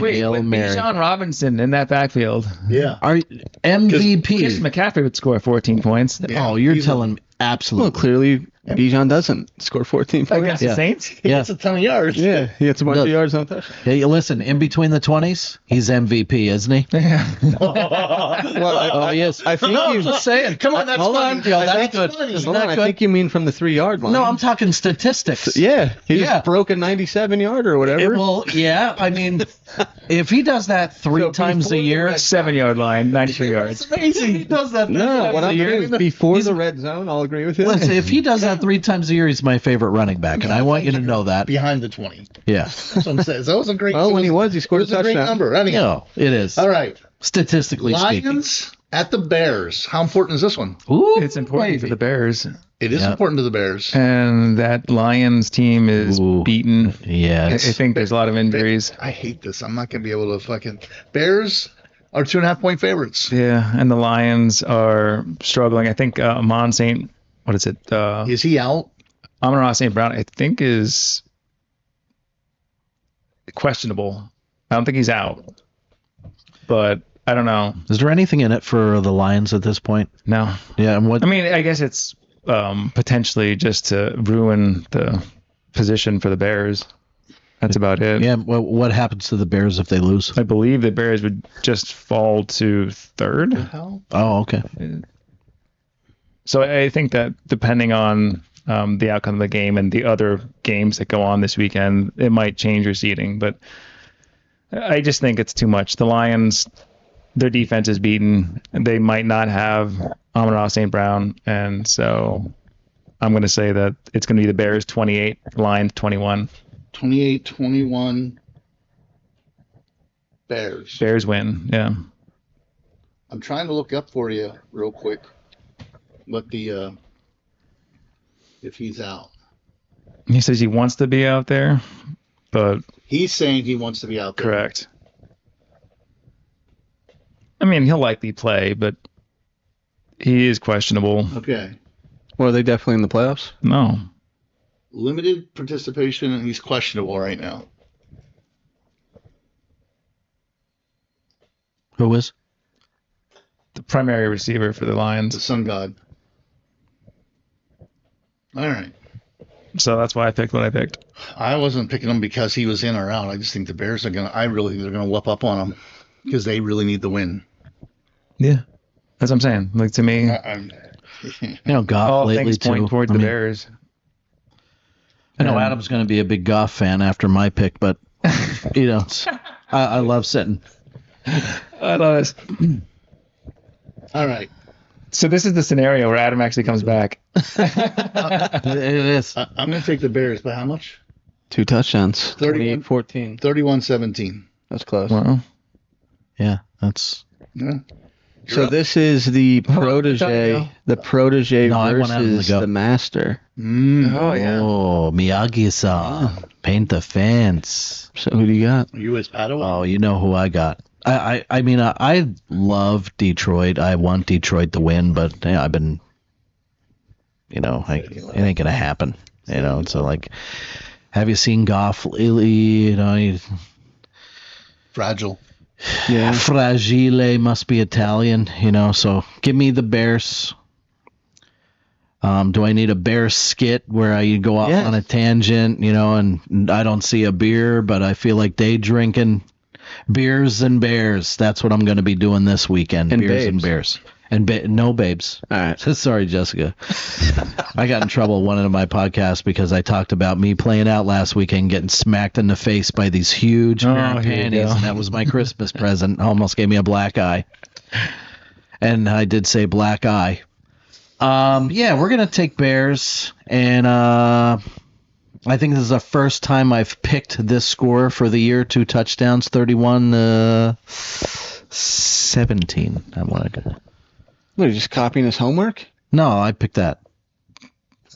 wait, Hail with Mary. Bijan Robinson in that backfield. Yeah. Are Chris MVP? McCaffrey would score 14 points Yeah, Oh, you're he's a- telling Well, absolutely. clearly Bijan doesn't score 14 points. against Yeah. the Saints. Yeah. It's a ton of yards. Yeah, he gets a bunch Look. of yards on touchdown. Hey, listen, in between the 20s, he's MVP, isn't he? Yeah. Well, yes. I think No, you. I'm just saying. Come on, that's Hold funny. on, yo, that's That's good. funny. Isn't Hold on, that I good? think you mean from the 3-yard line. No, I'm talking statistics. Yeah, he Yeah. just broke a 97-yarder or whatever. Well, yeah, I mean, if he does that three So times a before year, 7-yard line, 93 yards. amazing. He does that. No, what I'm year. saying is before the red zone, I'll agree with you. Listen, if he does that 3 times a year, he's my favorite running back, and I want you to know that. Behind the 20. Yeah. That's what I'm saying. That was a great. Well, when he was, he scored it was a a great touchdown. number. Anyhow. No, it is. All right. Statistically speaking. Lions at the Bears. How important is this one? Ooh, It's important for the Bears. It is Yeah. important to the Bears. And that Lions team is Ooh. beaten. Yeah. I it's- think there's a lot of injuries. I hate this. I'm not gonna be able to fucking. Bears are 2.5-point favorites. Yeah, and the Lions are struggling. I think Amon St. What is it? Is he out? Amon-Ra St. Brown, I think, is questionable. I don't think he's out. but I don't know. Is there anything in it for the Lions at this point? No. Yeah, and what? I mean, I guess it's potentially just to ruin the position for the Bears. That's about it. Yeah, what happens to the Bears if they lose? I believe the Bears would just fall to third. Oh, okay. So I think that depending on the outcome of the game and the other games that go on this weekend, it might change your seeding. But I just think it's too much. The Lions, their defense is beaten. They might not have Amon-Ra St. Brown. And so I'm going to say that it's going to be the Bears 28, Lions 21. 28-21 Bears. Bears win, yeah. I'm trying to look up for you real quick what the if he's out. He says he wants to be out there, but He's saying he wants to be out there. correct. I mean, he'll likely play, but he is questionable. Okay. Well, are they definitely in the playoffs? No. Limited participation, and he's questionable right now. Who is? The primary receiver for the The Lions. Sun God. All right. So that's why I picked what I picked. I wasn't picking him because he was in or out. I just think the Bears are gonna. I really think they're gonna whoop up on him because they really need the win. Yeah. That's what I'm saying. Like, to me, I'm, You know, Goff all lately things point too. toward I the mean, Bears. I know Yeah. Adam's going to be a big Goff fan after my pick, but you know, I love sitting. I love this. all right. So this is the scenario where Adam actually comes back. It is. I'm gonna take the Bears by how much? 2 touchdowns. 31. 28-14. 31-17. That's close. Well, Yeah, that's. Yeah. So this is the there you protege, go. the protege No, I want Adam to versus go. the master. oh yeah. Oh, Miyagi-san, paint the fence. So who do you got? You as Padawan. Oh, you know who I got. I mean, I love Detroit. I want Detroit to win, but yeah, I've been, you know, it ain't gonna happen. You know, so like, have you seen Goff lately? You know, Fragile. Yeah. Fragile must be Italian. You know, so give me the Bears. Do I need a bear skit where I go off Yes. on a tangent, you know, and I don't see a beer, but I feel like they drinking beers and bears. That's what I'm going to be doing this weekend. And beers and babes. bears. And no babes. All right. Sorry, Jessica. I got in trouble one of my podcasts because I talked about me playing out last weekend, getting smacked in the face by these huge Oh, pair of here you panties, go. and that was my Christmas present. Almost gave me a black eye. And I did say black eye. Yeah, we're gonna take Bears, and I think this is the first time I've picked this score for the year. 2 touchdowns, 31-17. I want to go. What, are you just copying his homework? No, I picked that.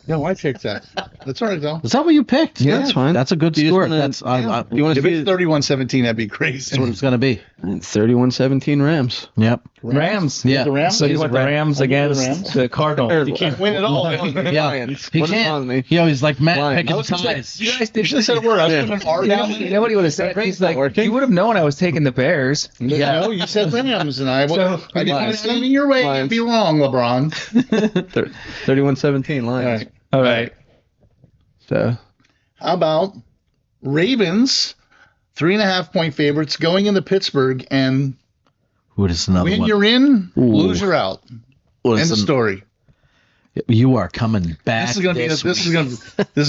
No, I picked that. That's all right, though. Is that what you picked? Yeah, that's fine. That's a good You just score. wanna- That's You want to If see it's 31-17, that'd be crazy. that's what it's gonna be. 31-17 Rams. Yep. Rams. Yeah. The Rams? So you want the Rams I get the against Rams. the Cardinals. You can't win it all. Yeah. Lions. He What is can't. wrong with me? He always like Matt Lions. picking I was gonna say, ties. You guys did. You should have said a word. I was putting an R down. You know what he would have said? He's like, working? you would have known I was taking the Bears. Yeah. No, you said Rams, and I So, didn't Lions. stand in your way. Lions. You'd be wrong, LeBron. 31-17 Lions. All right. All right. So How about Ravens, 3.5-point favorites going into Pittsburgh, and What is another win one? you're in, Ooh. lose you're out. What End is of story. You are coming back. This is gonna be this this is week.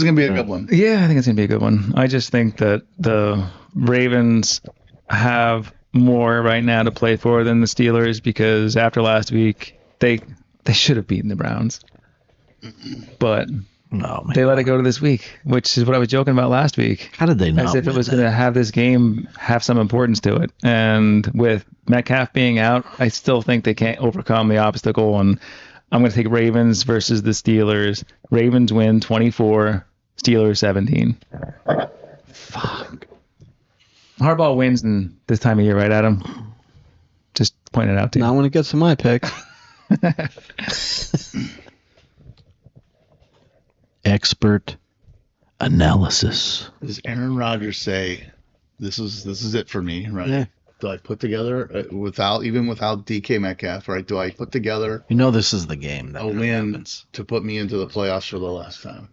gonna be a good one. Yeah, I think it's going to be a good one. I just think that the Ravens have more right now to play for than the Steelers because after last week, they should have beaten the Browns. But No, man. they let it go to this week, which is what I was joking about last week. How did they not? As if it win was that? going to have this game have some importance to it. And with Metcalf being out, I still think they can't overcome the obstacle. And I'm going to take Ravens versus the Steelers. Ravens win 24, Steelers 17. Fuck. Harbaugh wins in this time of year, right, Adam? Just point it out to you. not when it gets to my pick. Expert analysis. Does Aaron Rodgers say, "This is it for me"? Right. Yeah. do I put together without DK Metcalf, right? Do I put together You know this is the game that a win happens. to put me into the playoffs for the last time?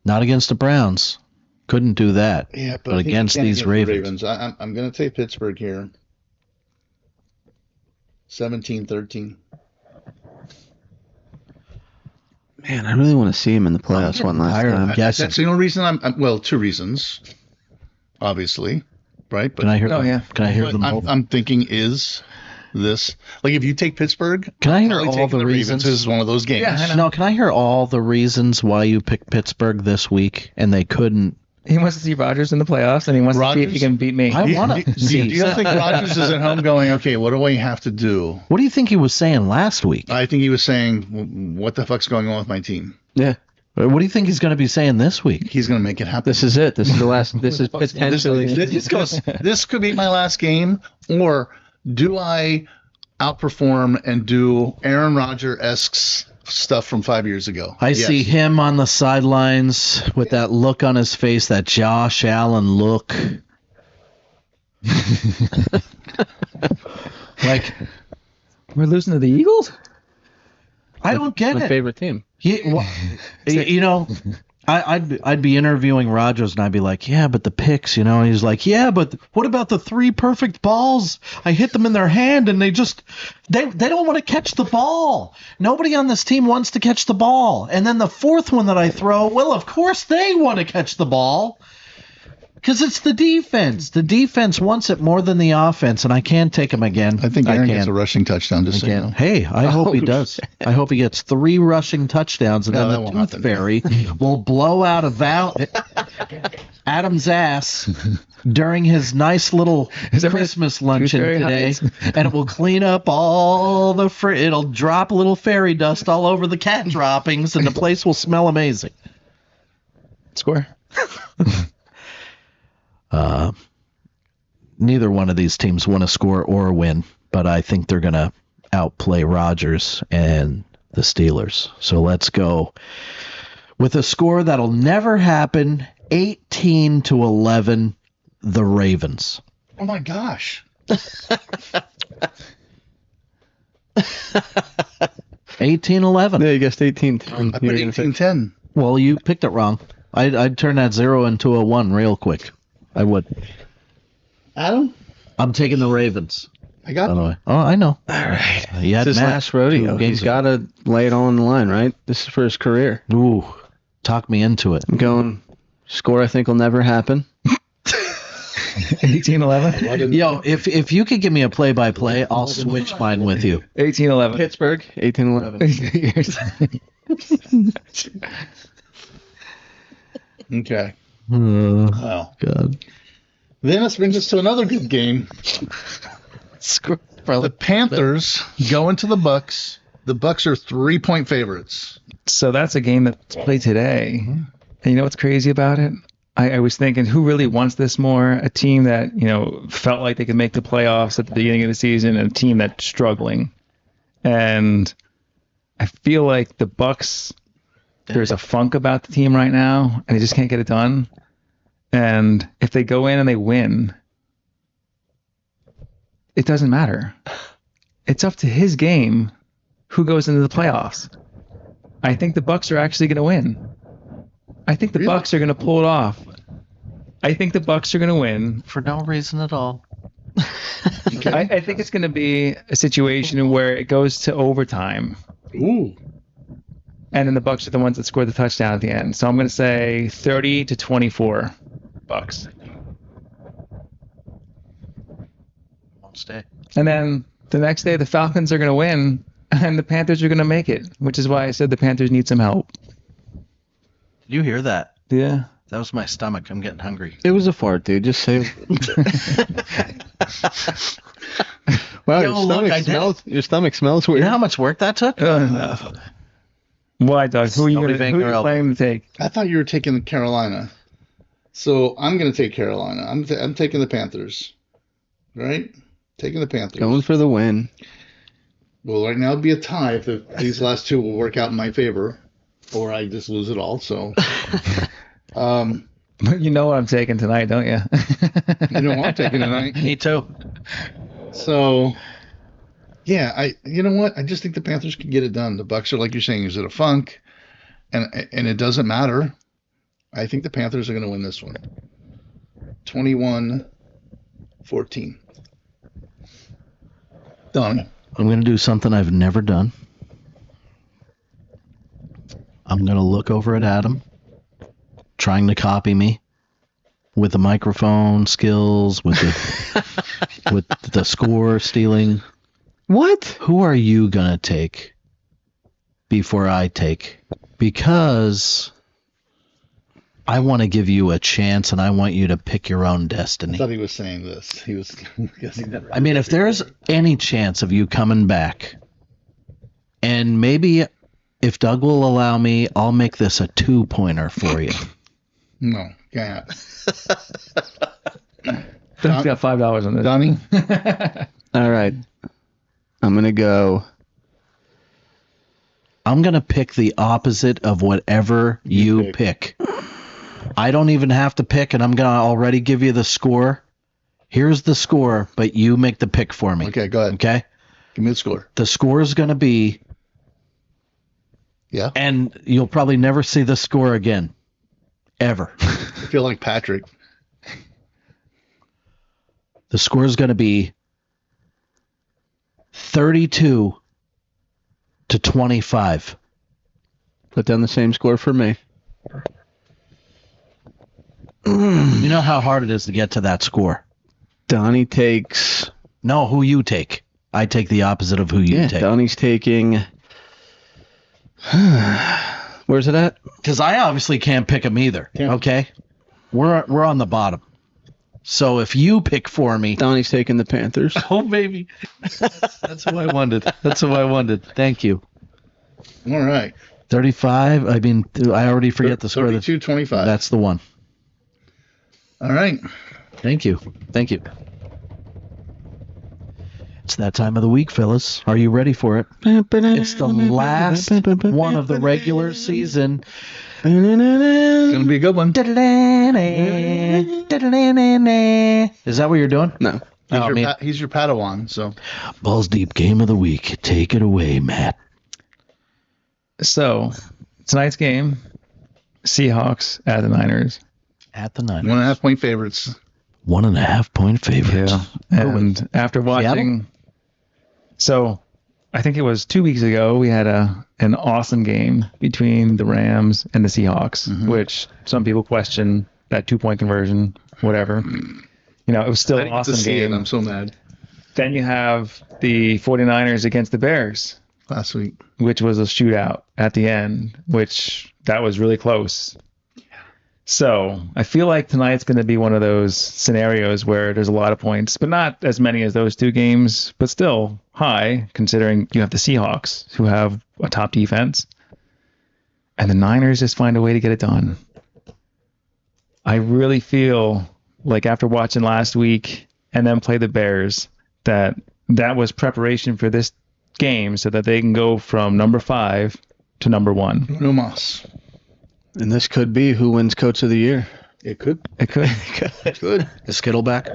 Not against the Browns. Couldn't do that. Yeah, But I think you against can't these the Ravens. I'm going to take Pittsburgh here. 17-13. Man, I really want to see him in the playoffs one last tired of time. him. Guessing. That's the only reason well, two reasons, obviously, right? But Can I hear? Oh, yeah. Can I hear what them all? I'm thinking is this, like, if you take Pittsburgh, Can I hear probably all taking the reasons? Ravens is one of those games. Yeah, I know. No, can I hear all the reasons why you picked Pittsburgh this week and they couldn't? He wants to see Rodgers in the playoffs, and he wants to see if he Rodgers? can beat me. I want to Do see. you think Rodgers is at home going, okay, what do I have to do? What do you think he was saying last week? I think he was saying, what the fuck's going on with my team? Yeah, What do you think he's going to be saying this week? He's going to make it happen. this is it. This is the last. This is potentially. This could be my last game, or do I outperform and do Aaron Rodgers-esque stuff from 5 years ago? I see him on the sidelines with that look on his face, that Josh Allen look. Like, We're losing to the Eagles? I don't get My it. favorite team. You know, I'd be interviewing Rodgers and I'd be like, yeah, but the picks, you know. And he's like, yeah, but what about the 3 perfect balls? I hit them in their hand and they don't want to catch the ball. Nobody on this team wants to catch the ball. And then the 4th one that I throw, well, of course they want to catch the ball. Because it's the defense. The defense wants it more than the offense, and I can't take him again. I think Aaron gets can't. a rushing touchdown. Just so you know. Hey, I hope he does. I hope he gets 3 rushing touchdowns, and No, that then won't the Tooth happen. Fairy will blow out Adam's ass during his nice little Christmas luncheon Fairy today, hides. and it will clean up all the it'll drop a little fairy dust all over the cat droppings, and the place will smell amazing. Score. Neither one of these teams want to score or win, but I think they're going to outplay Rodgers and the Steelers. So let's go with a score that'll never happen, 18-11, the Ravens. Oh my gosh. 18-11. Yeah, you guessed 18. I put 18-10. Well, you picked it wrong. I'd turn that 0 into a 1 real quick. I would. Adam? I'm taking the Ravens. I got By the way. Oh, I know. All right. You had It's his Matt last rodeo. 2 games He's got to lay it all on the line, right? This is for his career. Ooh, talk me into it. I'm going. Score I think will never happen. 18-11? Yo, if you could give me a play-by-play, I'll switch mine with you. 18-11. Pittsburgh, 18-11. Okay. Oh, Wow. God. Then this brings us to another good game. The Panthers go into the Bucks. The Bucks are 3-point favorites. So that's a game that's played today. And you know what's crazy about it? I was thinking, who really wants this more? A team that, felt like they could make the playoffs at the beginning of the season, and a team that's struggling. And I feel like the Bucks, there's a funk about the team right now, and they just can't get it done. And if they go in and they win, it doesn't matter. It's up to his game who goes into the playoffs. I think the Bucks are actually going to win. I think the Bucks are going to pull it off. I think the Bucks are going to win. For no reason at all. I think it's going to be a situation where it goes to overtime, Ooh. and then the Bucks are the ones that score the touchdown at the end. So I'm going to say 30-24 Bucks. Won't stay. And then the next day, the Falcons are going to win, and the Panthers are going to make it, which is why I said the Panthers need some help. Did you hear that? Yeah. That was my stomach. I'm getting hungry. It was a fart, dude. Just say. Wow, Yo, look, I did it. your stomach smells You weird. know how much work that took? Why, Doug? Who are you Nobody going Van to Gerl. planning to take? I thought you were taking Carolina. So I'm going to take Carolina. I'm taking the Panthers. Right? Taking the Panthers. Going for the win. Well, right now it'd be a tie if these last two will work out in my favor, or I just lose it all. So, You know what I'm taking tonight, don't you? you know what I'm taking tonight. Me too. So, yeah, you know what? I just think the Panthers can get it done. The Bucks are, like you're saying, is it a funk? And it doesn't matter. I think the Panthers are going to win this one. 21-14. Donnie. I'm going to do something I've never done. I'm going to look over at Adam, trying to copy me with the microphone skills, with the with the score stealing. What? Who are you going to take before I take? Because I want to give you a chance, and I want you to pick your own I destiny. thought he was saying this. He was guessing that. I mean, if there's any chance of you coming back, and maybe if Doug will allow me, I'll make this a 2-pointer for you. No, can't. Doug's got $5 on this. Donnie? All right. I'm going to go. I'm going to pick the opposite of whatever you pick. I don't even have to pick, and I'm going to already give you the score. Here's the score, but you make the pick for me. Okay, go ahead. Okay? Give me the score. The score is going to be, Yeah? and you'll probably never see the score again. Ever. I feel like Patrick. The score is going to be 32-25. Put down the same score for me. You know how hard it is to get to that score. Donnie takes. No, who you take. I take the opposite of who you take. Donnie's taking. Where's it at? Because I obviously can't pick them either. Yeah. Okay? We're on the bottom. So if you pick for me. Donnie's taking the Panthers. Oh, baby. That's what I wanted. That's what I wanted. Thank you. All right. 35. I mean, I already forget the score. 32-25. That's the one. All right. Thank you. Thank you. It's that time of the week, fellas. Are you ready for it? It's the last one of the regular season. It's going to be a good one. Is that what you're doing? No. He's your Padawan, so. Balls Deep Game of the Week. Take it away, Matt. So, tonight's game, Seahawks at the Niners. At the Niners. 1.5 point favorites. 1.5 point favorites. And after watching, so I think it was 2 weeks ago, we had an awesome game between the Rams and the Seahawks, which some people question that 2-point conversion, whatever. You know, it was still I an didn't get to awesome see it. game. I'm so mad. Then you have the 49ers against the Bears, Last week. which was a shootout at the end, which that was really close. So I feel like tonight's going to be one of those scenarios where there's a lot of points, but not as many as those two games, but still high considering you have the Seahawks who have a top defense and the Niners just find a way to get it done. I really feel like after watching last week and then play the Bears, that was preparation for this game so that they can go from number 5 to number 1. No Moss. And this could be who wins Coach of the Year. It could. It could. Good. Is Kittle back?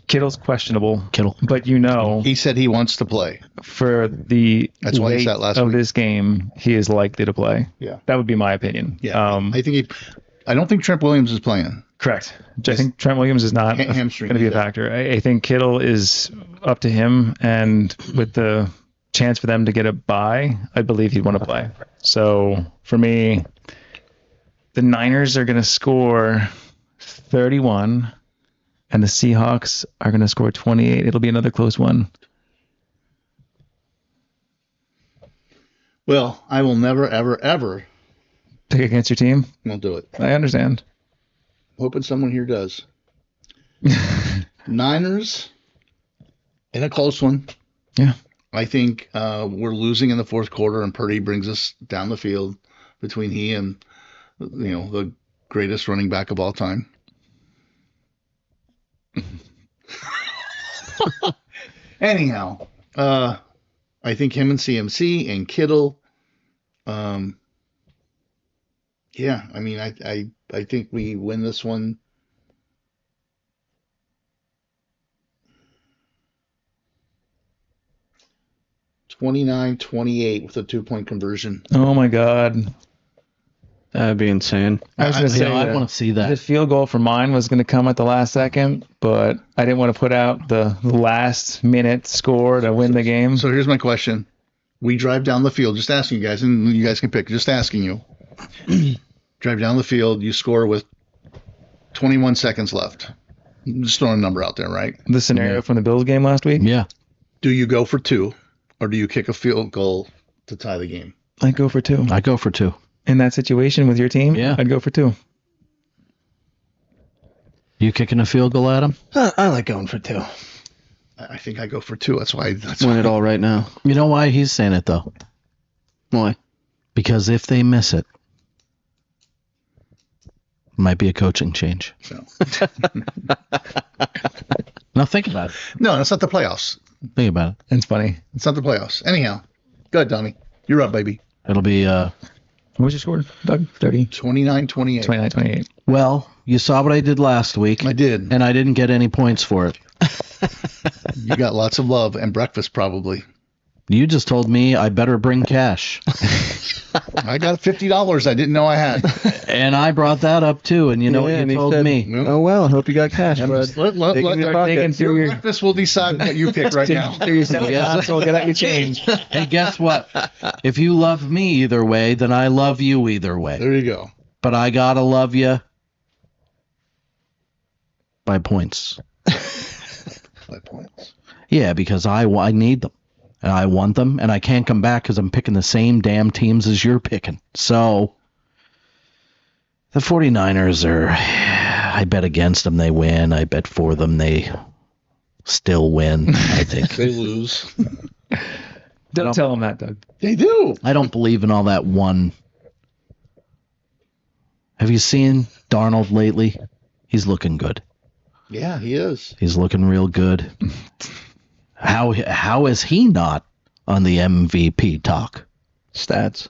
Kittle's questionable, Kittle. but you know, He said he wants to play. for the That's why he weight sat last of week. this game, he is likely to play. Yeah. That would be my opinion. Yeah. I don't think Trent Williams is playing. Correct. I think Trent Williams is not Hamstring, going to be a yeah. factor. I think Kittle is up to him, and with the chance for them to get a bye, I believe he'd want to play. So for me, the Niners are going to score 31, and the Seahawks are going to score 28. It'll be another close one. Well, I will never, ever, ever Pick against your team? won't do it. I understand. Hoping someone here does. Niners in a close one. Yeah. I think we're losing in the fourth quarter, and Purdy brings us down the field between he and the greatest running back of all time. Anyhow, I think him and CMC and Kittle. Yeah, I mean, I think we win this one. 29-28 with a 2-point conversion. Oh my God. That'd be insane. I was going to say I want to see the that. field goal for mine was going to come at the last second, but I didn't want to put out the last minute score to win the game. So here's my question. We drive down the field, just asking you guys, and you guys can pick, just asking you. Drive down the field, you score with 21 seconds left. Just throwing a number out there, right? The scenario from the Bills game last week, Yeah. Do you go for 2, or do you kick a field goal to tie the game? I'd go for 2. I go for 2. In that situation with your team, Yeah. I'd go for 2. You kicking a field goal, Adam? I like going for 2. I think I go for 2. That's why. Win it all right now. You know why he's saying it, though? Why? Because if they miss it, might be a coaching change. So. Now think about it. No, that's not the playoffs. Think about it. It's funny. It's not the playoffs. Anyhow, go ahead, Donnie. You're up, baby. It'll be What was your score, Doug? 30? 29-28. 29, 28. well, you saw what I did last week, I did. and I didn't get any points for it. You got lots of love and breakfast, probably. You just told me I better bring cash. I got $50 I didn't know I had. And I brought that up too, and you know what and you he told said, me? Oh, well, hope you got cash, bud. Let Take it in your pocket. Digging through your breakfast will decide what you pick right now. through your salad console, get out your change. And guess what? If you love me either way, then I love you either way. There you go. But I gotta love you by points. 5 points. Yeah, because I need them. And I want them, and I can't come back because I'm picking the same damn teams as you're picking. So, the 49ers are, I bet against them, they win. I bet for them, they still win, I think. They lose. Don't tell him that, Doug. They do. I don't believe in all that one. Have you seen Darnold lately? He's looking good. Yeah, he is. He's looking real good. How is he not on the MVP talk? Stats.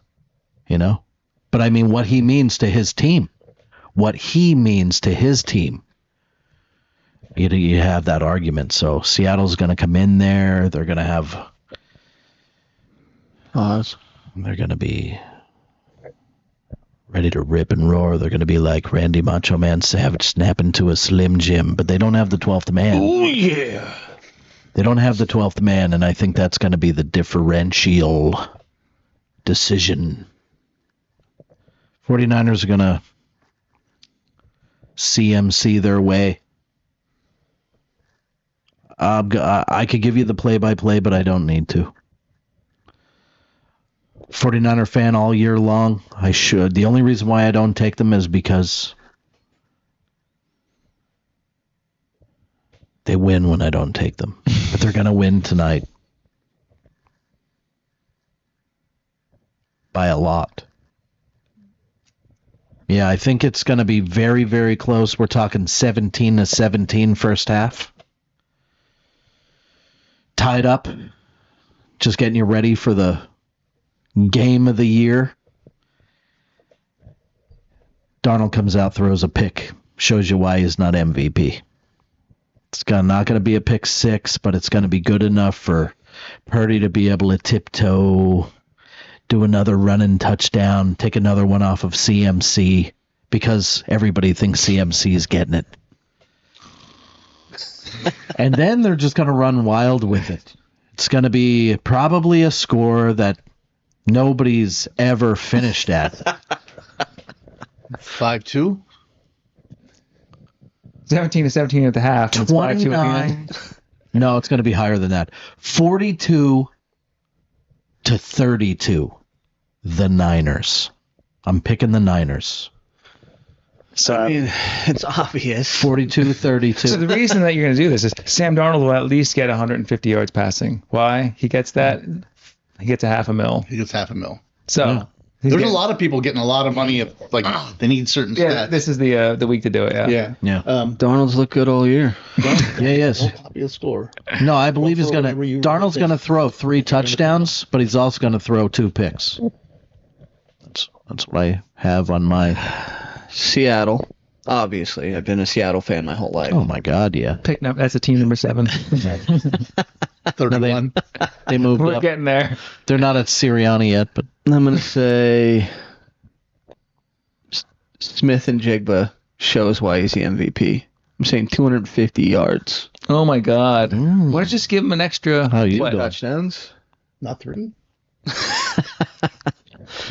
You know? But I mean, what he means to his team. What he means to his team. You have that argument. So Seattle's going to come in there. They're going to have... Pause. They're going to be ready to rip and roar. They're going to be like Randy Macho Man Savage snapping to a Slim Jim. But they don't have the 12th man. Oh, yeah. They don't have the 12th man, and I think that's going to be the differential decision. 49ers are going to CMC their way. I could give you the play-by-play, but I don't need to. 49er fan all year long. I should. The only reason why I don't take them is because they win when I don't take them. But they're going to win tonight. By a lot. Yeah, I think it's going to be very, very close. We're talking 17-17 first half. Tied up. Just getting you ready for the game of the year. Darnold comes out, throws a pick. Shows you why he's not MVP. It's not going to be a pick six, but it's going to be good enough for Purdy to be able to tiptoe, do another running touchdown, take another one off of CMC, because everybody thinks CMC is getting it. And then they're just going to run wild with it. It's going to be probably a score that nobody's ever finished at. 5-2. 17-17 at the half. and it's 5-2 at the 29. end. No, it's going to be higher than that. 42-32. The Niners. I'm picking the Niners. So, I mean, it's obvious. 42-32. so the reason that you're going to do this is Sam Darnold will at least get 150 yards passing. Why? He gets that. He gets $500,000. He gets $500,000. So Yeah. There's a lot of people getting a lot of money if like they need certain Yeah, stats. this is the week to do it. Yeah. Yeah. Yeah. Donald's looked good all year. Yeah, he is. Copy a score. No, I believe he's going to. whatever you Darnold's think. going to throw 3 touchdowns, but he's also going to throw 2 picks. That's what I have on my. Seattle. Obviously, I've been a Seattle fan my whole life. Oh my God, yeah. Picking up. That's a team number 7. 31. They moved We're up. getting there. They're not at Sirianni yet, but I'm going to say Smith and Jigba shows why he's the MVP. I'm saying 250 yards. Oh my God. Why don't you just give him an extra? how you what, doing? Touchdowns? Not 3.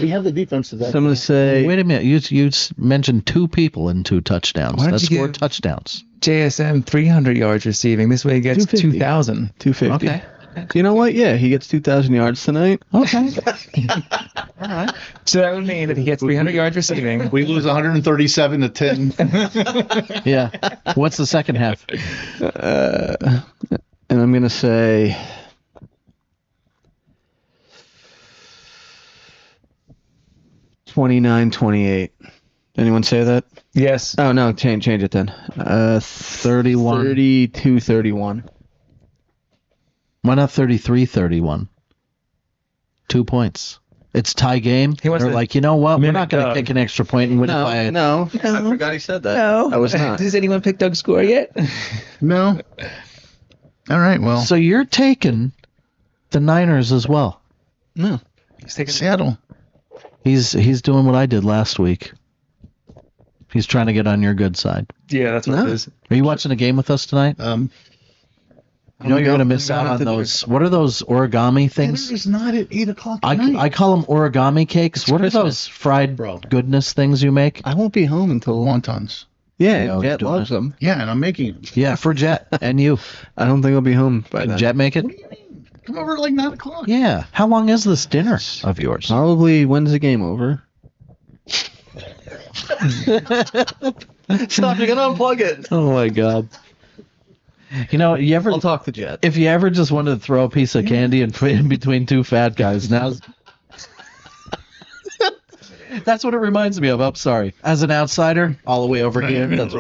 We have the defense to that. So I'm going to say Wait a minute. You mentioned 2 people and 2 touchdowns. Why don't That's you 4 give- touchdowns. JSN 300 yards receiving. This way he gets 250. 2,000. 250. Okay. You know what? Yeah, he gets 2,000 yards tonight. Okay. So that would mean that he gets 300 yards receiving. We lose 137 to 10. Yeah. What's the second half? And I'm going to say 29-28. Anyone say that? Yes. Oh, no, change it then. 31. 32-31. Why not 33-31? 2 points. It's tie game. He wants They're to like, you know what? We're mimic not going to Doug. kick an extra point and win it by No, I forgot he said that. I was not. Does anyone pick Doug's score yet? No. All right. Well, So you're taking the Niners as well. No. He's taking Seattle. He's doing what I did last week. He's trying to get on your good side. Yeah, that's what No. it is. Are you watching a game with us tonight? You know you're going to miss out on those. What are those origami things? It's not at 8 o'clock at night. I call them origami cakes. What are those fried goodness things you make? I won't be home until... Wontons. Yeah, No, Jet doing loves it. them. Yeah, and I'm making them. Yeah, for Jet and you. I don't think I'll be home by Did then. Jet make it? What do you mean? Come over at like 9 o'clock. Yeah. How long is this dinner of yours? Probably when's the game over? Stop, you're going to unplug it. Oh my God. You know, you ever I'll talk to Jet. if you ever just wanted to throw a piece of candy and put it in between 2 fat guys, now that's what it reminds me of. I'm sorry. As an outsider, all the way over here. That's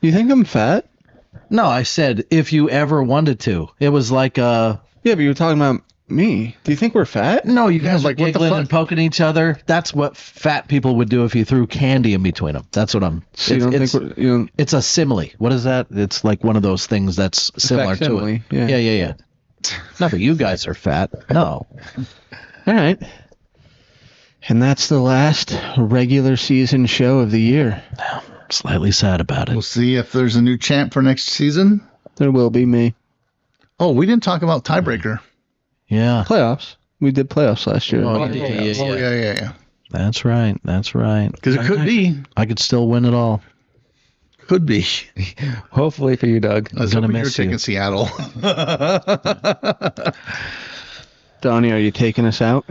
You think I'm fat? no, I said if you ever wanted to. It was like Yeah, but you were talking about me. Do you think we're fat? no, you guys like, like what the giggling fuck? and poking each other. That's what fat people would do if you threw candy in between them. That's what I'm. So you don't it's, think we're... You don't, it's a simile. What is that? It's like one of those things that's similar to facsimile, it. yeah. Yeah. Not that you guys are fat. No. all right. And that's the last regular season show of the year. Slightly sad about We'll it. see if there's a new champ for next season. There will be me. Oh, we didn't talk about tiebreaker. Yeah. Playoffs. We did playoffs last year. Oh, Oh, yeah. yeah. That's right. That's right. Because it could be. I could still win it all. Could be. Hopefully for you, Doug. I was gonna hoping you were miss you. taking Seattle. Donnie, are you taking us out?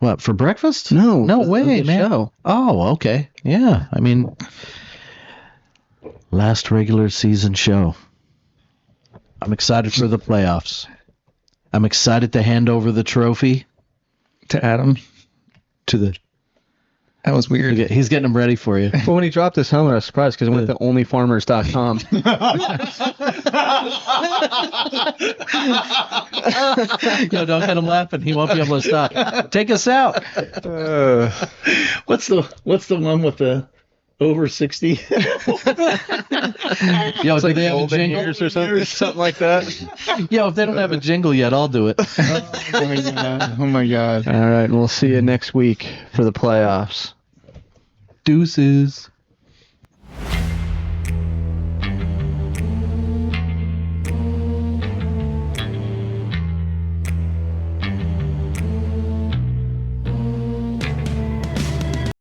What, for breakfast? No. No the- way, the man. show. Oh, okay. Yeah. I mean, last regular season show. I'm excited for the playoffs. I'm excited to hand over the trophy To Adam. to the. That was weird. He's getting them ready for you. Well, when he dropped his helmet, I was surprised because it went to onlyfarmers.com. Yo, don't get him laughing. He won't be able to stop. Take us out. What's the one with the over 60? Yo, do they have a jingle? Years or something like that. Yo, if they don't have a jingle yet, I'll do it. Oh my god. All right, we'll see you next week for the playoffs. Deuces.